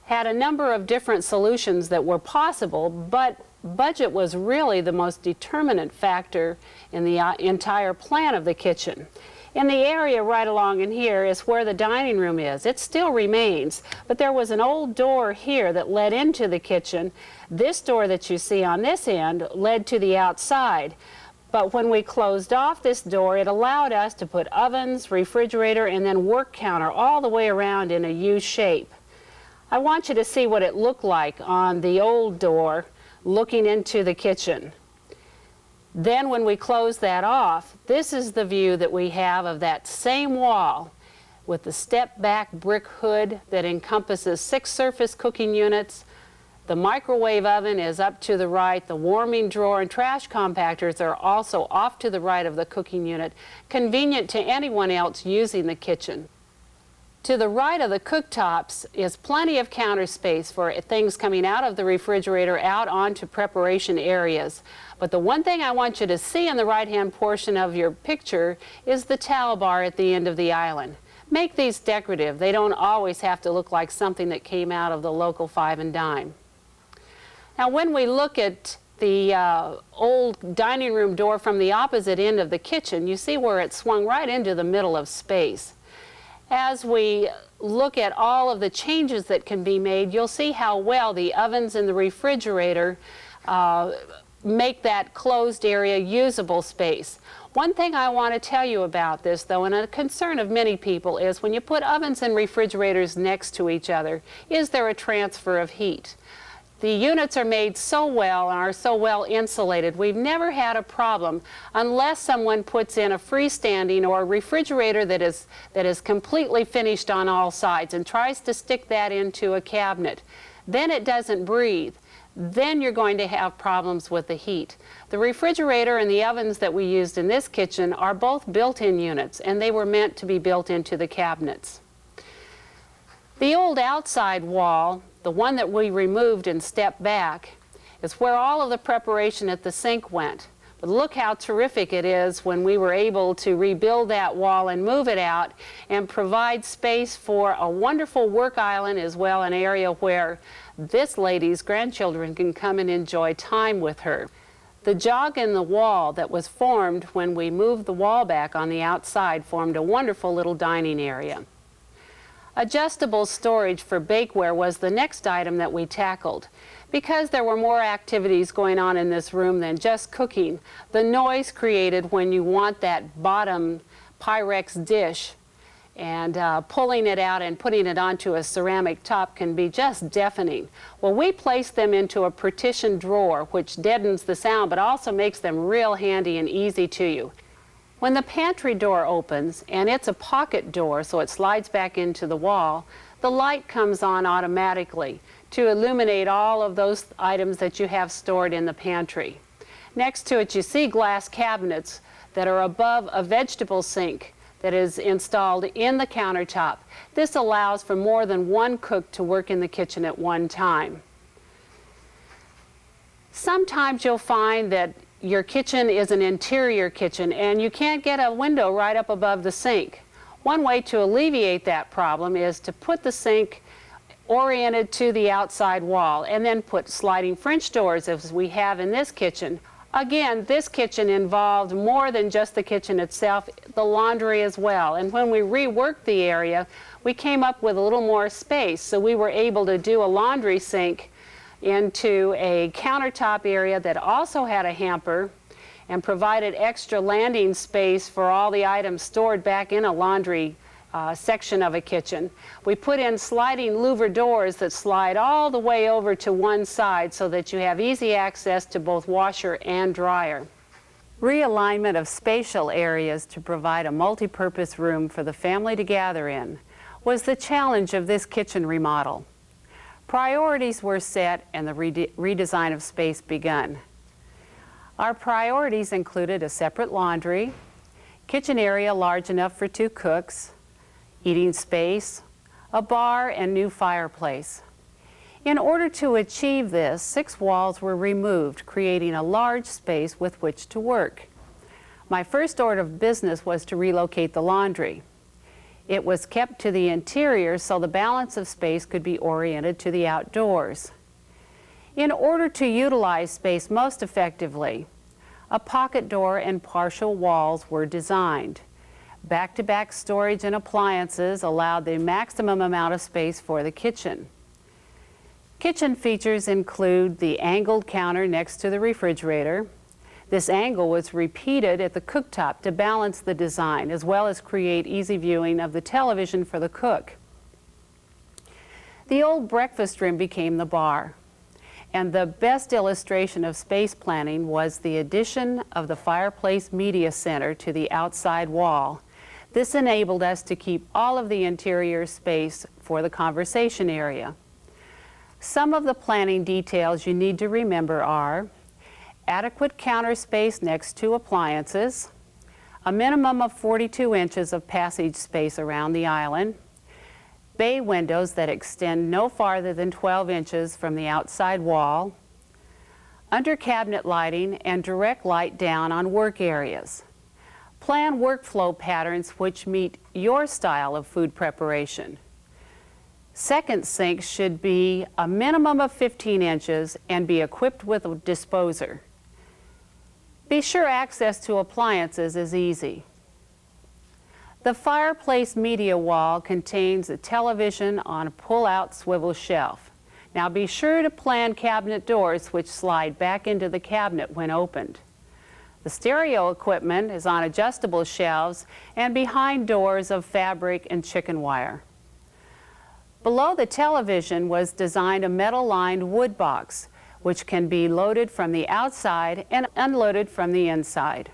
had a number of different solutions that were possible, but budget was really the most determinant factor in the entire plan of the kitchen. In the area right along in here is where the dining room is. It still remains, but there was an old door here that led into the kitchen. This door that you see on this end led to the outside. But when we closed off this door, it allowed us to put ovens, refrigerator, and then work counter all the way around in a U shape. I want you to see what it looked like on the old door looking into the kitchen. Then when we close that off, this is the view that we have of that same wall with the step-back brick hood that encompasses 6 surface cooking units. The microwave oven is up to the right. The warming drawer and trash compactors are also off to the right of the cooking unit, convenient to anyone else using the kitchen. To the right of the cooktops is plenty of counter space for things coming out of the refrigerator out onto preparation areas. But the one thing I want you to see in the right-hand portion of your picture is the towel bar at the end of the island. Make these decorative. They don't always have to look like something that came out of the local 5 and dime. Now when we look at the old dining room door from the opposite end of the kitchen, you see where it swung right into the middle of space. As we look at all of the changes that can be made, you'll see how well the ovens and the refrigerator make that closed area usable space. One thing I want to tell you about this, though, and a concern of many people, is when you put ovens and refrigerators next to each other, is there a transfer of heat? The units are made so well and are so well insulated, we've never had a problem unless someone puts in a freestanding or a refrigerator that is completely finished on all sides and tries to stick that into a cabinet. Then it doesn't breathe. Then you're going to have problems with the heat. The refrigerator and the ovens that we used in this kitchen are both built-in units, and they were meant to be built into the cabinets. The old outside wall, the one that we removed and stepped back, is where all of the preparation at the sink went. But look how terrific it is when we were able to rebuild that wall and move it out and provide space for a wonderful work island, as well an area where this lady's grandchildren can come and enjoy time with her. The jog in the wall that was formed when we moved the wall back on the outside formed a wonderful little dining area. Adjustable storage for bakeware was the next item that we tackled. Because there were more activities going on in this room than just cooking, the noise created when you want that bottom Pyrex dish and pulling it out and putting it onto a ceramic top can be just deafening. Well, we placed them into a partitioned drawer, which deadens the sound but also makes them real handy and easy to you. When the pantry door opens, and it's a pocket door so it slides back into the wall, the light comes on automatically to illuminate all of those items that you have stored in the pantry. Next to it you see glass cabinets that are above a vegetable sink that is installed in the countertop. This allows for more than one cook to work in the kitchen at one time. Sometimes you'll find that your kitchen is an interior kitchen and you can't get a window right up above the sink. One way to alleviate that problem is to put the sink oriented to the outside wall and then put sliding French doors as we have in this kitchen. Again, this kitchen involved more than just the kitchen itself, the laundry as well. And when we reworked the area, we came up with a little more space, so we were able to do a laundry sink into a countertop area that also had a hamper and provided extra landing space for all the items stored back in a laundry section of a kitchen. We put in sliding louver doors that slide all the way over to one side so that you have easy access to both washer and dryer. Realignment of spatial areas to provide a multi-purpose room for the family to gather in was the challenge of this kitchen remodel. Priorities were set and the redesign of space begun. Our priorities included a separate laundry, kitchen area large enough for 2 cooks, eating space, a bar, and new fireplace. In order to achieve this, 6 walls were removed, creating a large space with which to work. My first order of business was to relocate the laundry. It was kept to the interior so the balance of space could be oriented to the outdoors. In order to utilize space most effectively, a pocket door and partial walls were designed. Back-to-back storage and appliances allowed the maximum amount of space for the kitchen. Kitchen features include the angled counter next to the refrigerator. This angle was repeated at the cooktop to balance the design, as well as create easy viewing of the television for the cook. The old breakfast room became the bar, and the best illustration of space planning was the addition of the fireplace media center to the outside wall. This enabled us to keep all of the interior space for the conversation area. Some of the planning details you need to remember are adequate counter space next to appliances, a minimum of 42 inches of passage space around the island, bay windows that extend no farther than 12 inches from the outside wall, under cabinet lighting and direct light down on work areas. Plan workflow patterns which meet your style of food preparation. Second sink should be a minimum of 15 inches and be equipped with a disposer. Be sure access to appliances is easy. The fireplace media wall contains a television on a pull-out swivel shelf. Now be sure to plan cabinet doors which slide back into the cabinet when opened. The stereo equipment is on adjustable shelves and behind doors of fabric and chicken wire. Below the television was designed a metal-lined wood box, which can be loaded from the outside and unloaded from the inside.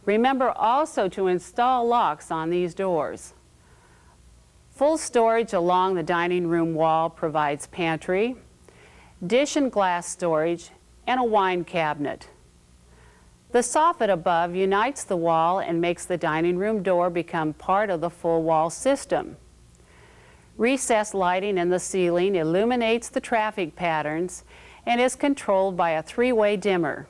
Remember also to install locks on these doors. Full storage along the dining room wall provides pantry, dish and glass storage, and a wine cabinet. The soffit above unites the wall and makes the dining room door become part of the full wall system. Recessed lighting in the ceiling illuminates the traffic patterns and is controlled by a three-way dimmer.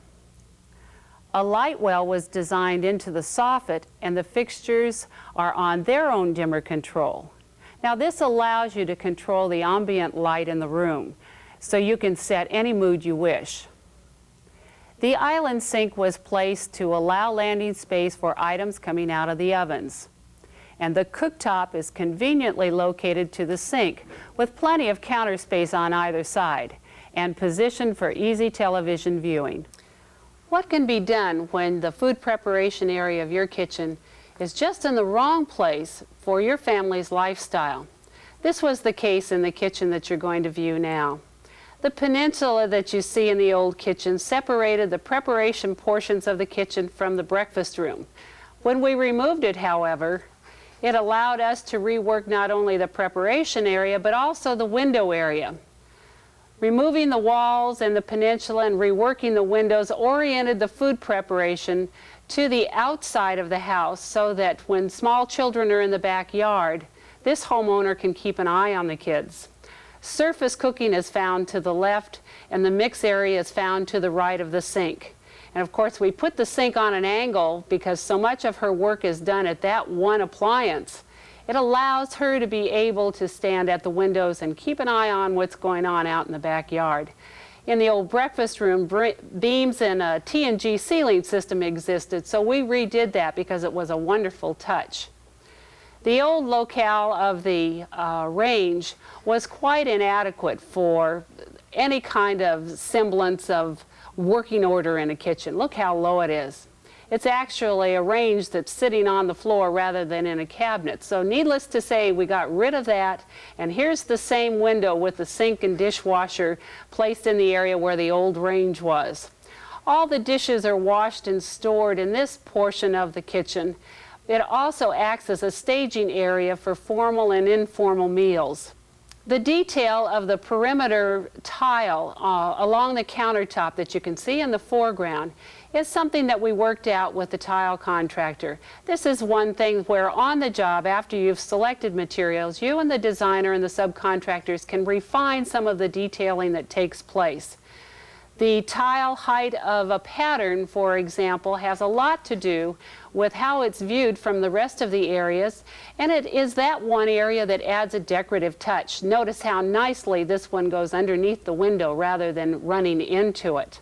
A light well was designed into the soffit and the fixtures are on their own dimmer control. Now this allows you to control the ambient light in the room so you can set any mood you wish. The island sink was placed to allow landing space for items coming out of the ovens. And the cooktop is conveniently located to the sink with plenty of counter space on either side and positioned for easy television viewing. What can be done when the food preparation area of your kitchen is just in the wrong place for your family's lifestyle? This was the case in the kitchen that you're going to view now. The peninsula that you see in the old kitchen separated the preparation portions of the kitchen from the breakfast room. When we removed it, however, it allowed us to rework not only the preparation area, but also the window area. Removing the walls and the peninsula and reworking the windows oriented the food preparation to the outside of the house so that when small children are in the backyard, this homeowner can keep an eye on the kids. Surface cooking is found to the left and the mix area is found to the right of the sink. And of course we put the sink on an angle because so much of her work is done at that one appliance. It allows her to be able to stand at the windows and keep an eye on what's going on out in the backyard. In the old breakfast room, beams and a T&G ceiling system existed, so we redid that because it was a wonderful touch. The old locale of the range was quite inadequate for any kind of semblance of working order in a kitchen. Look how low it is. It's actually a range that's sitting on the floor rather than in a cabinet. So needless to say, we got rid of that, and here's the same window with the sink and dishwasher placed in the area where the old range was. All the dishes are washed and stored in this portion of the kitchen. It also acts as a staging area for formal and informal meals. The detail of the perimeter tile along the countertop that you can see in the foreground is something that we worked out with the tile contractor. This is one thing where on the job, after you've selected materials, you and the designer and the subcontractors can refine some of the detailing that takes place. The tile height of a pattern, for example, has a lot to do with how it's viewed from the rest of the areas, and it is that one area that adds a decorative touch. Notice how nicely this one goes underneath the window rather than running into it.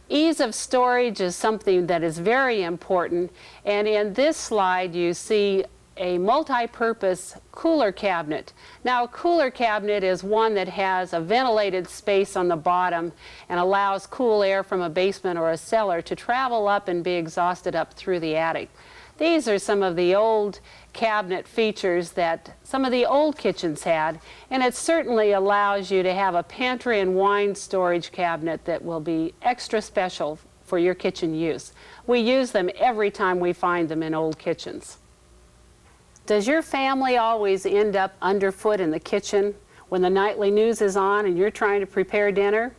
Ease of storage is something that is very important, and in this slide you see a multi-purpose cooler cabinet. Now, a cooler cabinet is one that has a ventilated space on the bottom and allows cool air from a basement or a cellar to travel up and be exhausted up through the attic. These are some of the old cabinet features that some of the old kitchens had, and it certainly allows you to have a pantry and wine storage cabinet that will be extra special for your kitchen use. We use them every time we find them in old kitchens. Does your family always end up underfoot in the kitchen when the nightly news is on and you're trying to prepare dinner?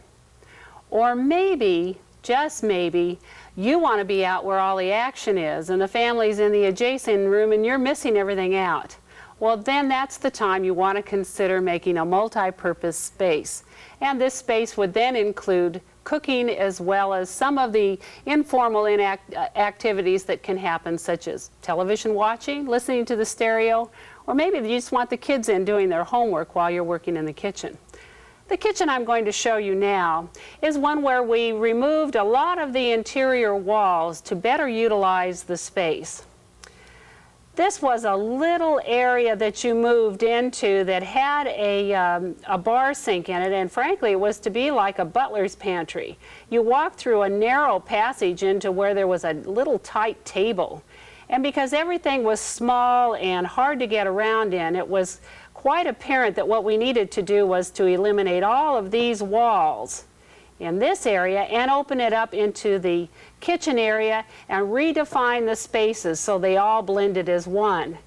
Or maybe, just maybe, you want to be out where all the action is and the family's in the adjacent room and you're missing everything out. Well, then that's the time you want to consider making a multi-purpose space. And this space would then include cooking as well as some of the informal activities that can happen, such as television watching, listening to the stereo, or maybe you just want the kids in doing their homework while you're working in the kitchen. The kitchen I'm going to show you now is one where we removed a lot of the interior walls to better utilize the space. This was a little area that you moved into that had a bar sink in it, and frankly it was to be like a butler's pantry. You walked through a narrow passage into where there was a little tight table. And because everything was small and hard to get around in, it was quite apparent that what we needed to do was to eliminate all of these walls in this area and open it up into the kitchen area and redefine the spaces so they all blended as one.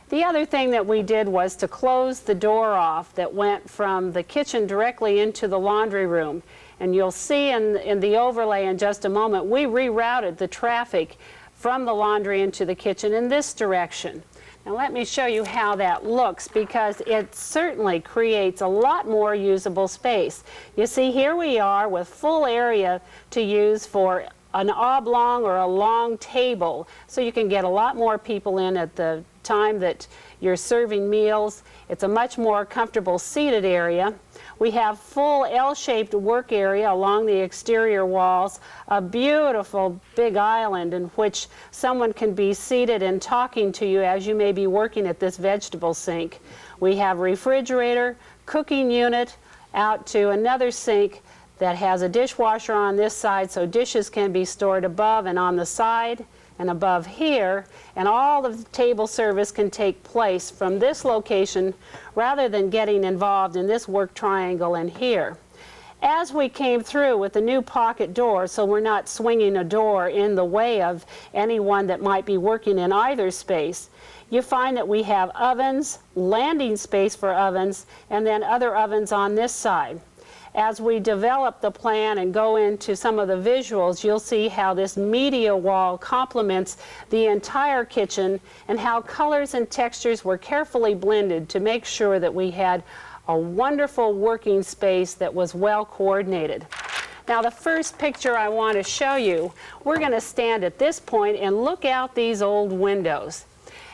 The other thing that we did was to close the door off that went from the kitchen directly into the laundry room. And you'll see in the overlay in just a moment, we rerouted the traffic from the laundry into the kitchen in this direction. Now let me show you how that looks, because it certainly creates a lot more usable space. You see, here we are with full area to use for an oblong or a long table, so you can get a lot more people in at the time that you're serving meals. It's a much more comfortable seated area. We have full L-shaped work area along the exterior walls, a beautiful big island in which someone can be seated and talking to you as you may be working at this vegetable sink. We have refrigerator, cooking unit, out to another sink that has a dishwasher on this side so dishes can be stored above and on the side and above here, and all of the table service can take place from this location rather than getting involved in this work triangle in here. As we came through with the new pocket door, so we're not swinging a door in the way of anyone that might be working in either space, you find that we have ovens, landing space for ovens, and then other ovens on this side. As we develop the plan and go into some of the visuals, you'll see how this media wall complements the entire kitchen and how colors and textures were carefully blended to make sure that we had a wonderful working space that was well coordinated. Now, the first picture I want to show you, we're going to stand at this point and look out these old windows.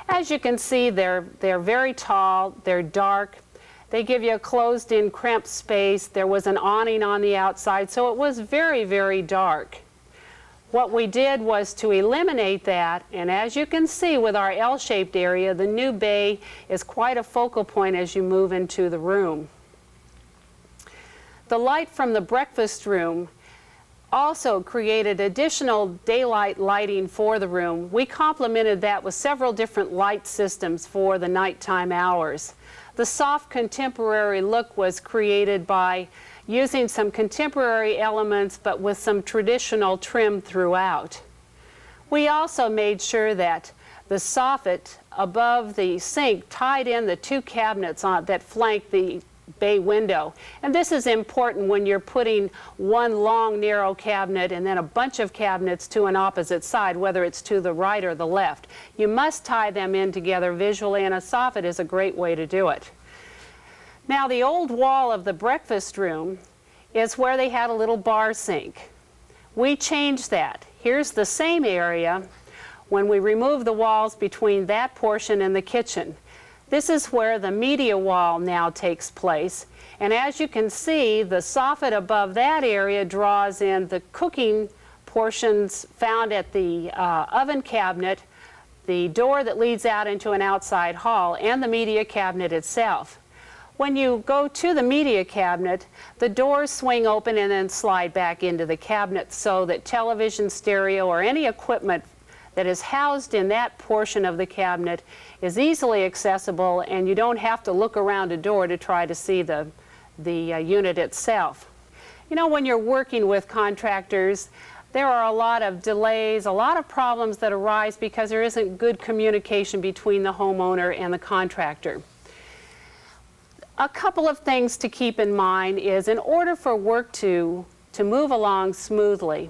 As you can see, they're very tall, they're dark. They give you a closed-in cramped space. There was an awning on the outside, so it was very, very dark. What we did was to eliminate that, and as you can see with our L-shaped area, the new bay is quite a focal point as you move into the room. The light from the breakfast room also created additional daylight lighting for the room. We complemented that with several different light systems for the nighttime hours. The soft contemporary look was created by using some contemporary elements but with some traditional trim throughout. We also made sure that the soffit above the sink tied in the two cabinets that flank the bay window. And this is important when you're putting one long narrow cabinet and then a bunch of cabinets to an opposite side, whether it's to the right or the left. You must tie them in together visually, and a soffit is a great way to do it. Now, the old wall of the breakfast room is where they had a little bar sink. We changed that. Here's the same area when we remove the walls between that portion and the kitchen. This is where the media wall now takes place. And as you can see, the soffit above that area draws in the cooking portions found at the oven cabinet, the door that leads out into an outside hall, and the media cabinet itself. When you go to the media cabinet, the doors swing open and then slide back into the cabinet so that television, stereo, or any equipment that is housed in that portion of the cabinet is easily accessible, and you don't have to look around a door to try to see the unit itself. You know, when you're working with contractors, there are a lot of delays, a lot of problems that arise because there isn't good communication between the homeowner and the contractor. A couple of things to keep in mind is, in order for work to move along smoothly,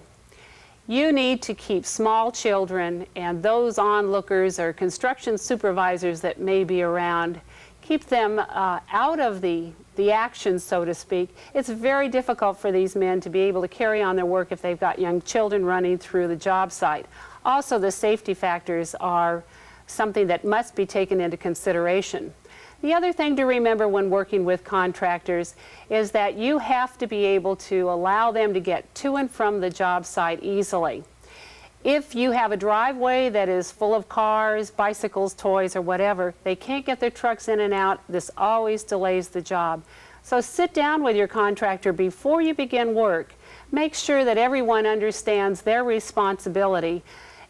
you need to keep small children and those onlookers or construction supervisors that may be around, keep them out of the action, so to speak. It's very difficult for these men to be able to carry on their work if they've got young children running through the job site. Also, the safety factors are something that must be taken into consideration. The other thing to remember when working with contractors is that you have to be able to allow them to get to and from the job site easily. If you have a driveway that is full of cars, bicycles, toys, or whatever, they can't get their trucks in and out. This always delays the job. So sit down with your contractor before you begin work. Make sure that everyone understands their responsibility,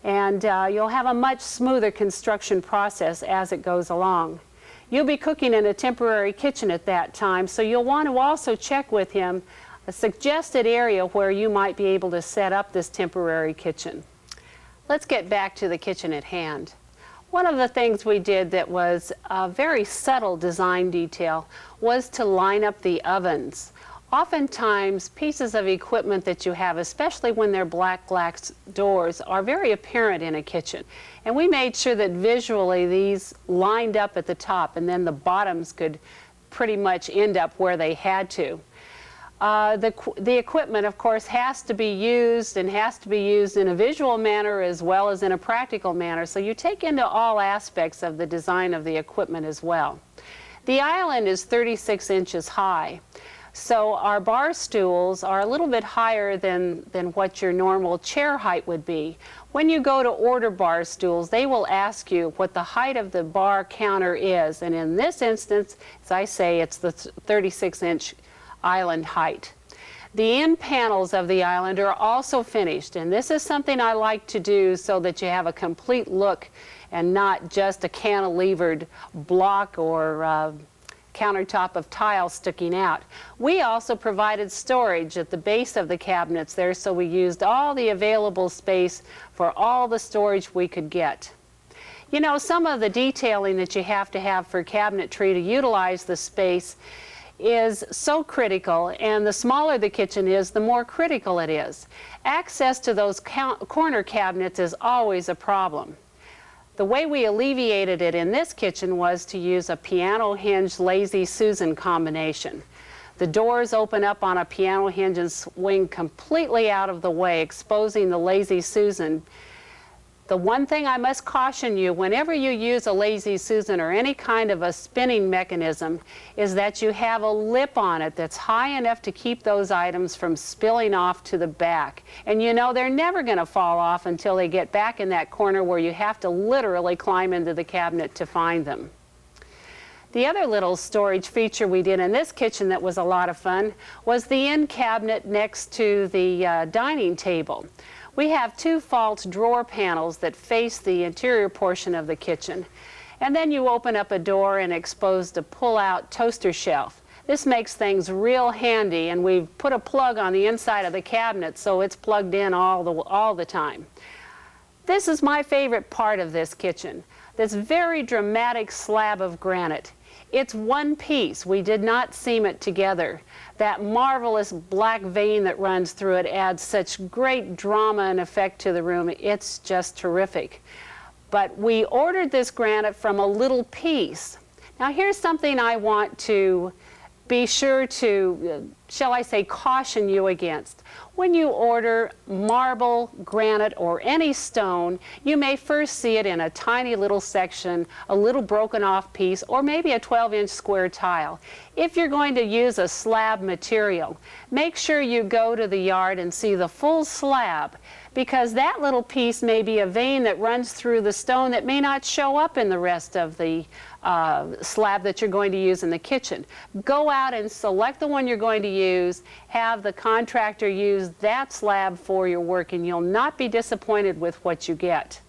and you'll have a much smoother construction process as it goes along. You'll be cooking in a temporary kitchen at that time, so you'll want to also check with him a suggested area where you might be able to set up this temporary kitchen. Let's get back to the kitchen at hand. One of the things we did that was a very subtle design detail was to line up the ovens. Oftentimes, pieces of equipment that you have, especially when they're black glass doors, are very apparent in a kitchen. And we made sure that visually these lined up at the top, and then the bottoms could pretty much end up where they had to. The equipment, of course, has to be used, and has to be used in a visual manner as well as in a practical manner. So you take into all aspects of the design of the equipment as well. The island is 36 inches high. So our bar stools are a little bit higher than what your normal chair height would be. When you go to order bar stools, they will ask you what the height of the bar counter is. And in this instance, as I say, it's the 36-inch island height. The end panels of the island are also finished. And this is something I like to do so that you have a complete look and not just a cantilevered block or countertop of tile sticking out. We also provided storage at the base of the cabinets there, so we used all the available space for all the storage we could get. You know, some of the detailing that you have to have for cabinetry to utilize the space is so critical, and the smaller the kitchen is, the more critical it is. Access to those corner cabinets is always a problem. The way we alleviated it in this kitchen was to use a piano hinge Lazy Susan combination. The doors open up on a piano hinge and swing completely out of the way, exposing the Lazy Susan. The one thing I must caution you, whenever you use a Lazy Susan or any kind of a spinning mechanism, is that you have a lip on it that's high enough to keep those items from spilling off to the back. And you know they're never going to fall off until they get back in that corner where you have to literally climb into the cabinet to find them. The other little storage feature we did in this kitchen that was a lot of fun was the end cabinet next to the dining table. We have two false drawer panels that face the interior portion of the kitchen. And then you open up a door and expose a pull-out toaster shelf. This makes things real handy, and we've put a plug on the inside of the cabinet so it's plugged in all the time. This is my favorite part of this kitchen, this very dramatic slab of granite. It's one piece. We did not seam it together. That marvelous black vein that runs through it adds such great drama and effect to the room. It's just terrific. But we ordered this granite from a little piece. Now here's something I want to be sure to, shall I say, caution you against. When you order marble, granite, or any stone, you may first see it in a tiny little section, a little broken off piece, or maybe a 12-inch square tile. If you're going to use a slab material, make sure you go to the yard and see the full slab, because that little piece may be a vein that runs through the stone that may not show up in the rest of the slab that you're going to use in the kitchen. Go out and select the one you're going to use, have the contractor use that slab for your work, and you'll not be disappointed with what you get.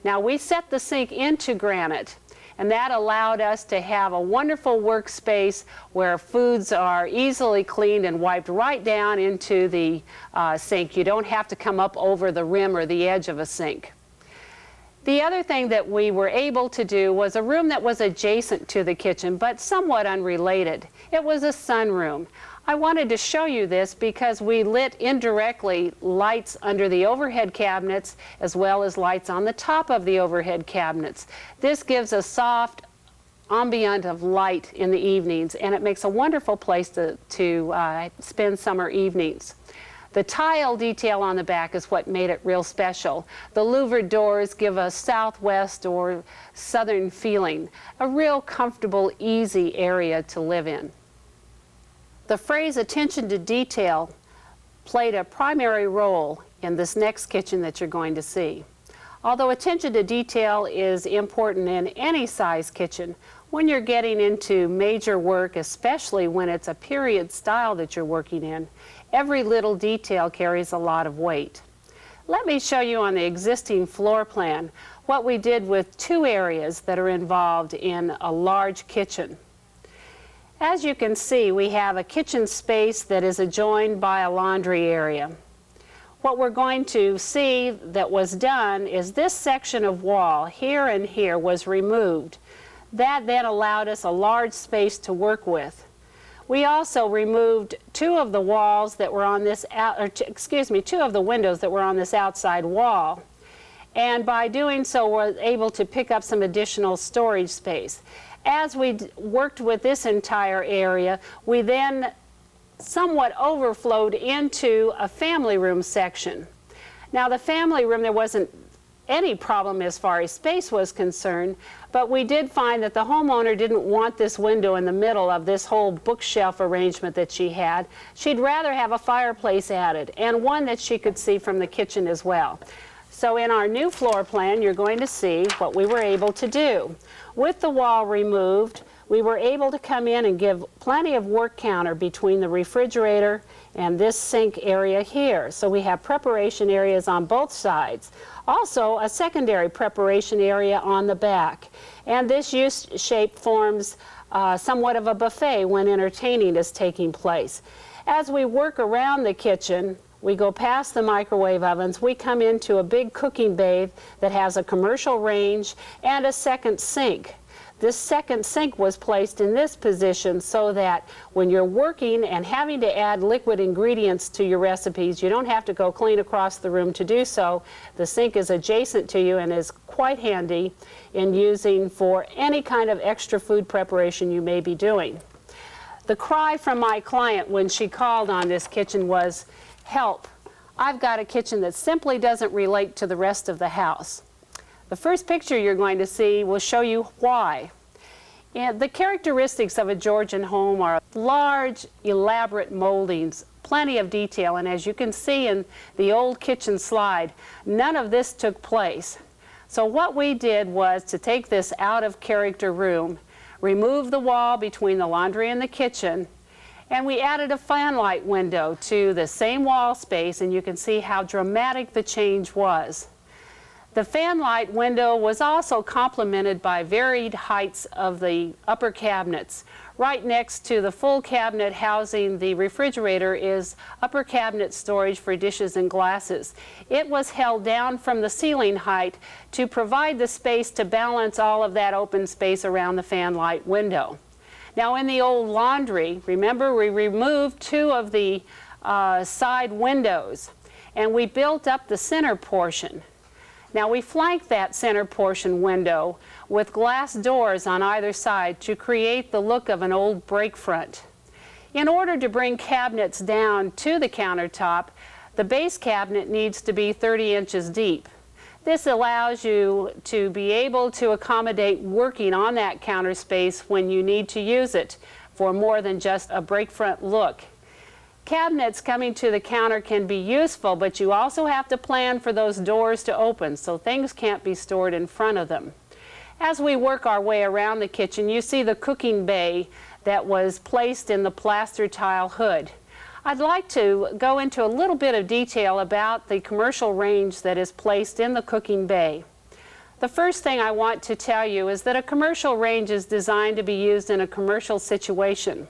Now, we set the sink into granite, and that allowed us to have a wonderful workspace where foods are easily cleaned and wiped right down into the sink. You don't have to come up over the rim or the edge of a sink. The other thing that we were able to do was a room that was adjacent to the kitchen, but somewhat unrelated. It was a sunroom. I wanted to show you this because we lit indirectly lights under the overhead cabinets as well as lights on the top of the overhead cabinets. This gives a soft ambient of light in the evenings, and it makes a wonderful place to spend summer evenings. The tile detail on the back is what made it real special. The louvered doors give a southwest or southern feeling, a real comfortable, easy area to live in. The phrase attention to detail played a primary role in this next kitchen that you're going to see. Although attention to detail is important in any size kitchen, when you're getting into major work, especially when it's a period style that you're working in, every little detail carries a lot of weight. Let me show you on the existing floor plan what we did with two areas that are involved in a large kitchen. As you can see, we have a kitchen space that is adjoined by a laundry area. What we're going to see that was done is this section of wall here and here was removed. That then allowed us a large space to work with. We also removed two of the walls that were on this two of the windows that were on this outside wall. And by doing so, we're able to pick up some additional storage space. As we worked with this entire area, we then somewhat overflowed into a family room section. Now, the family room, there wasn't any problem as far as space was concerned, but we did find that the homeowner didn't want this window in the middle of this whole bookshelf arrangement that she had. She'd rather have a fireplace added, and one that she could see from the kitchen as well. So in our new floor plan, you're going to see what we were able to do. With the wall removed, we were able to come in and give plenty of work counter between the refrigerator and this sink area here. So we have preparation areas on both sides. Also, a secondary preparation area on the back. And this U-shape forms somewhat of a buffet when entertaining is taking place. As we work around the kitchen, we go past the microwave ovens, we come into a big cooking bay that has a commercial range and a second sink. This second sink was placed in this position so that when you're working and having to add liquid ingredients to your recipes, you don't have to go clean across the room to do so. The sink is adjacent to you and is quite handy in using for any kind of extra food preparation you may be doing. The cry from my client when she called on this kitchen was, "Help, I've got a kitchen that simply doesn't relate to the rest of the house." The first picture you're going to see will show you why. And the characteristics of a Georgian home are large, elaborate moldings, plenty of detail, and as you can see in the old kitchen slide, none of this took place. So what we did was to take this out of character room, remove the wall between the laundry and the kitchen, and we added a fanlight window to the same wall space, and you can see how dramatic the change was. The fanlight window was also complemented by varied heights of the upper cabinets. Right next to the full cabinet housing the refrigerator is upper cabinet storage for dishes and glasses. It was held down from the ceiling height to provide the space to balance all of that open space around the fanlight window. Now in the old laundry, remember we removed two of the side windows and we built up the center portion. Now we flanked that center portion window with glass doors on either side to create the look of an old break front. In order to bring cabinets down to the countertop, the base cabinet needs to be 30 inches deep. This allows you to be able to accommodate working on that counter space when you need to use it for more than just a break front look. Cabinets coming to the counter can be useful, but you also have to plan for those doors to open so things can't be stored in front of them. As we work our way around the kitchen, you see the cooking bay that was placed in the plaster tile hood. I'd like to go into a little bit of detail about the commercial range that is placed in the cooking bay. The first thing I want to tell you is that a commercial range is designed to be used in a commercial situation.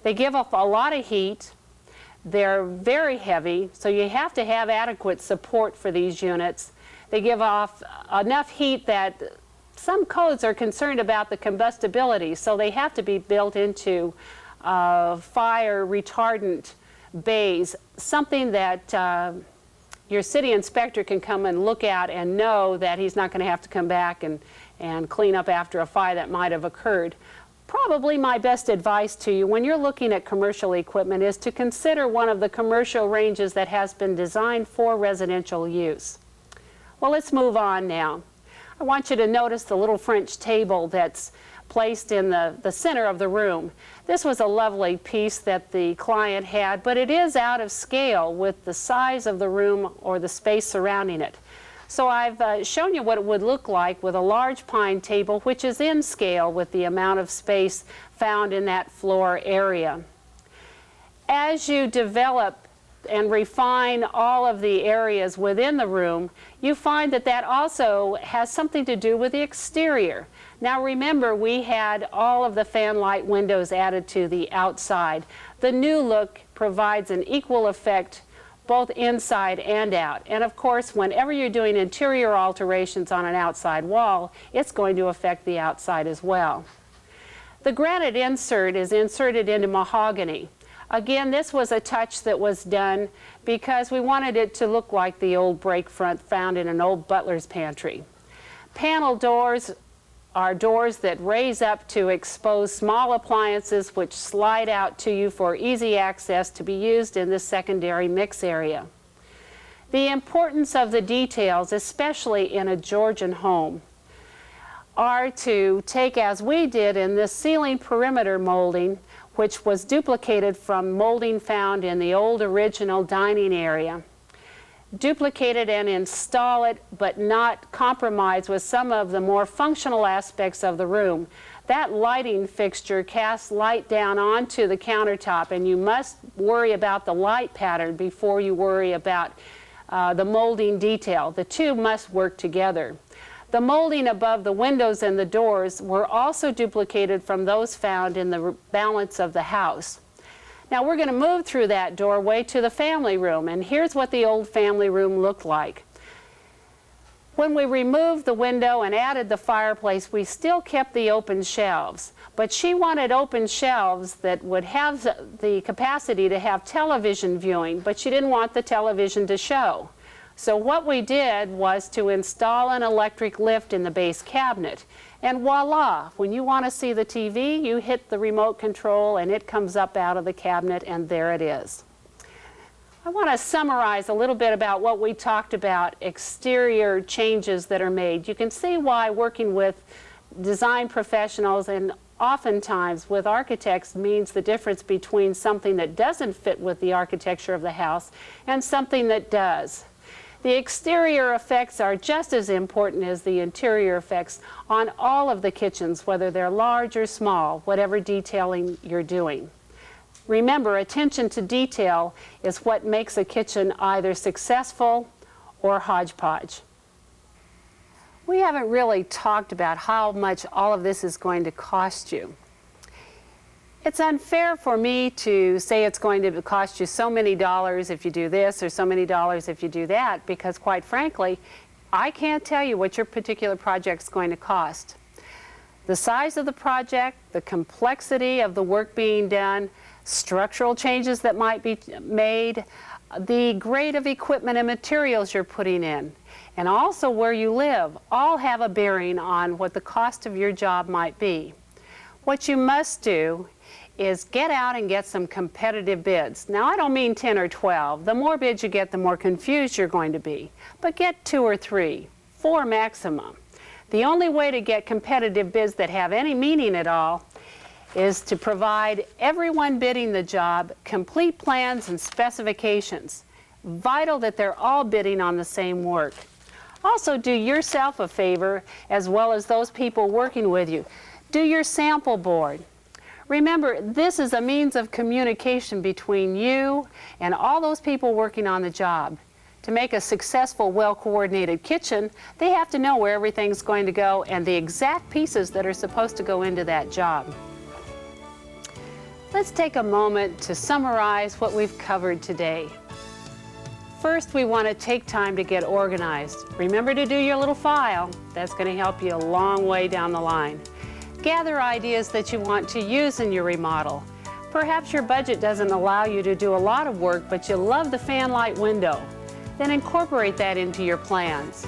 They give off a lot of heat. They're very heavy, so you have to have adequate support for these units. They give off enough heat that some codes are concerned about the combustibility, so they have to be built into fire retardant bays, something that your city inspector can come and look at and know that he's not going to have to come back and clean up after a fire that might have occurred. Probably my best advice to you when you're looking at commercial equipment is to consider one of the commercial ranges that has been designed for residential use. Well, let's move on now. I want you to notice the little French table that's placed in the center of the room. This was a lovely piece that the client had, but it is out of scale with the size of the room or the space surrounding it. So I've shown you what it would look like with a large pine table, which is in scale with the amount of space found in that floor area. As you develop and refine all of the areas within the room, you find that that also has something to do with the exterior. Now remember, we had all of the fan light windows added to the outside. The new look provides an equal effect both inside and out. And of course, whenever you're doing interior alterations on an outside wall, it's going to affect the outside as well. The granite insert is inserted into mahogany. Again, this was a touch that was done because we wanted it to look like the old break front found in an old butler's pantry. Panel doors are doors that raise up to expose small appliances which slide out to you for easy access to be used in the secondary mix area. The importance of the details, especially in a Georgian home, are to take, as we did in this ceiling perimeter molding, which was duplicated from molding found in the old original dining area. Duplicate it and install it, but not compromise with some of the more functional aspects of the room. That lighting fixture casts light down onto the countertop, and you must worry about the light pattern before you worry about the molding detail. The two must work together. The molding above the windows and the doors were also duplicated from those found in the balance of the house. Now we're going to move through that doorway to the family room, and here's what the old family room looked like. When we removed the window and added the fireplace, we still kept the open shelves, but she wanted open shelves that would have the capacity to have television viewing, but she didn't want the television to show. So what we did was to install an electric lift in the base cabinet. And voila, when you want to see the TV, you hit the remote control and it comes up out of the cabinet, and there it is. I want to summarize a little bit about what we talked about, exterior changes that are made. You can see why working with design professionals and oftentimes with architects means the difference between something that doesn't fit with the architecture of the house and something that does. The exterior effects are just as important as the interior effects on all of the kitchens, whether they're large or small, whatever detailing you're doing. Remember, attention to detail is what makes a kitchen either successful or hodgepodge. We haven't really talked about how much all of this is going to cost you. It's unfair for me to say it's going to cost you so many dollars if you do this or so many dollars if you do that, because quite frankly, I can't tell you what your particular project's going to cost. The size of the project, the complexity of the work being done, structural changes that might be made, the grade of equipment and materials you're putting in, and also where you live, all have a bearing on what the cost of your job might be. What you must do is get out and get some competitive bids. Now, I don't mean 10 or 12. The more bids you get, the more confused you're going to be. But get 2 or 3, 4 maximum. The only way to get competitive bids that have any meaning at all is to provide everyone bidding the job complete plans and specifications. Vital that they're all bidding on the same work. Also, do yourself a favor as well as those people working with you. Do your sample board. Remember, this is a means of communication between you and all those people working on the job. To make a successful, well-coordinated kitchen, they have to know where everything's going to go and the exact pieces that are supposed to go into that job. Let's take a moment to summarize what we've covered today. First, we want to take time to get organized. Remember to do your little file. That's going to help you a long way down the line. Gather ideas that you want to use in your remodel. Perhaps your budget doesn't allow you to do a lot of work, but you love the fan light window. Then incorporate that into your plans.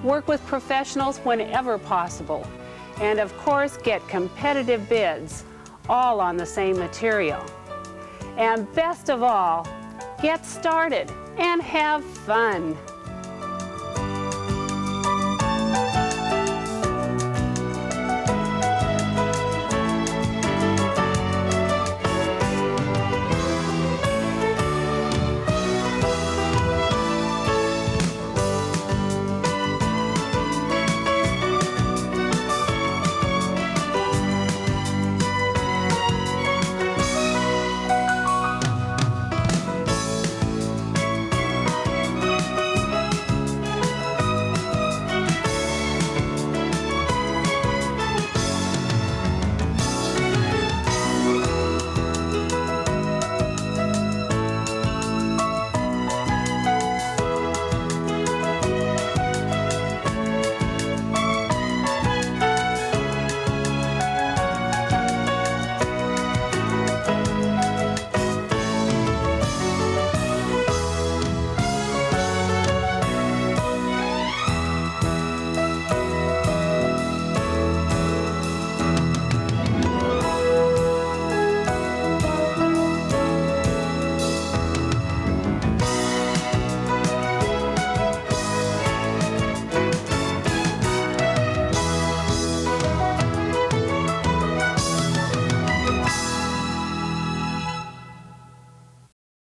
Work with professionals whenever possible. And of course, get competitive bids, all on the same material. And best of all, get started and have fun.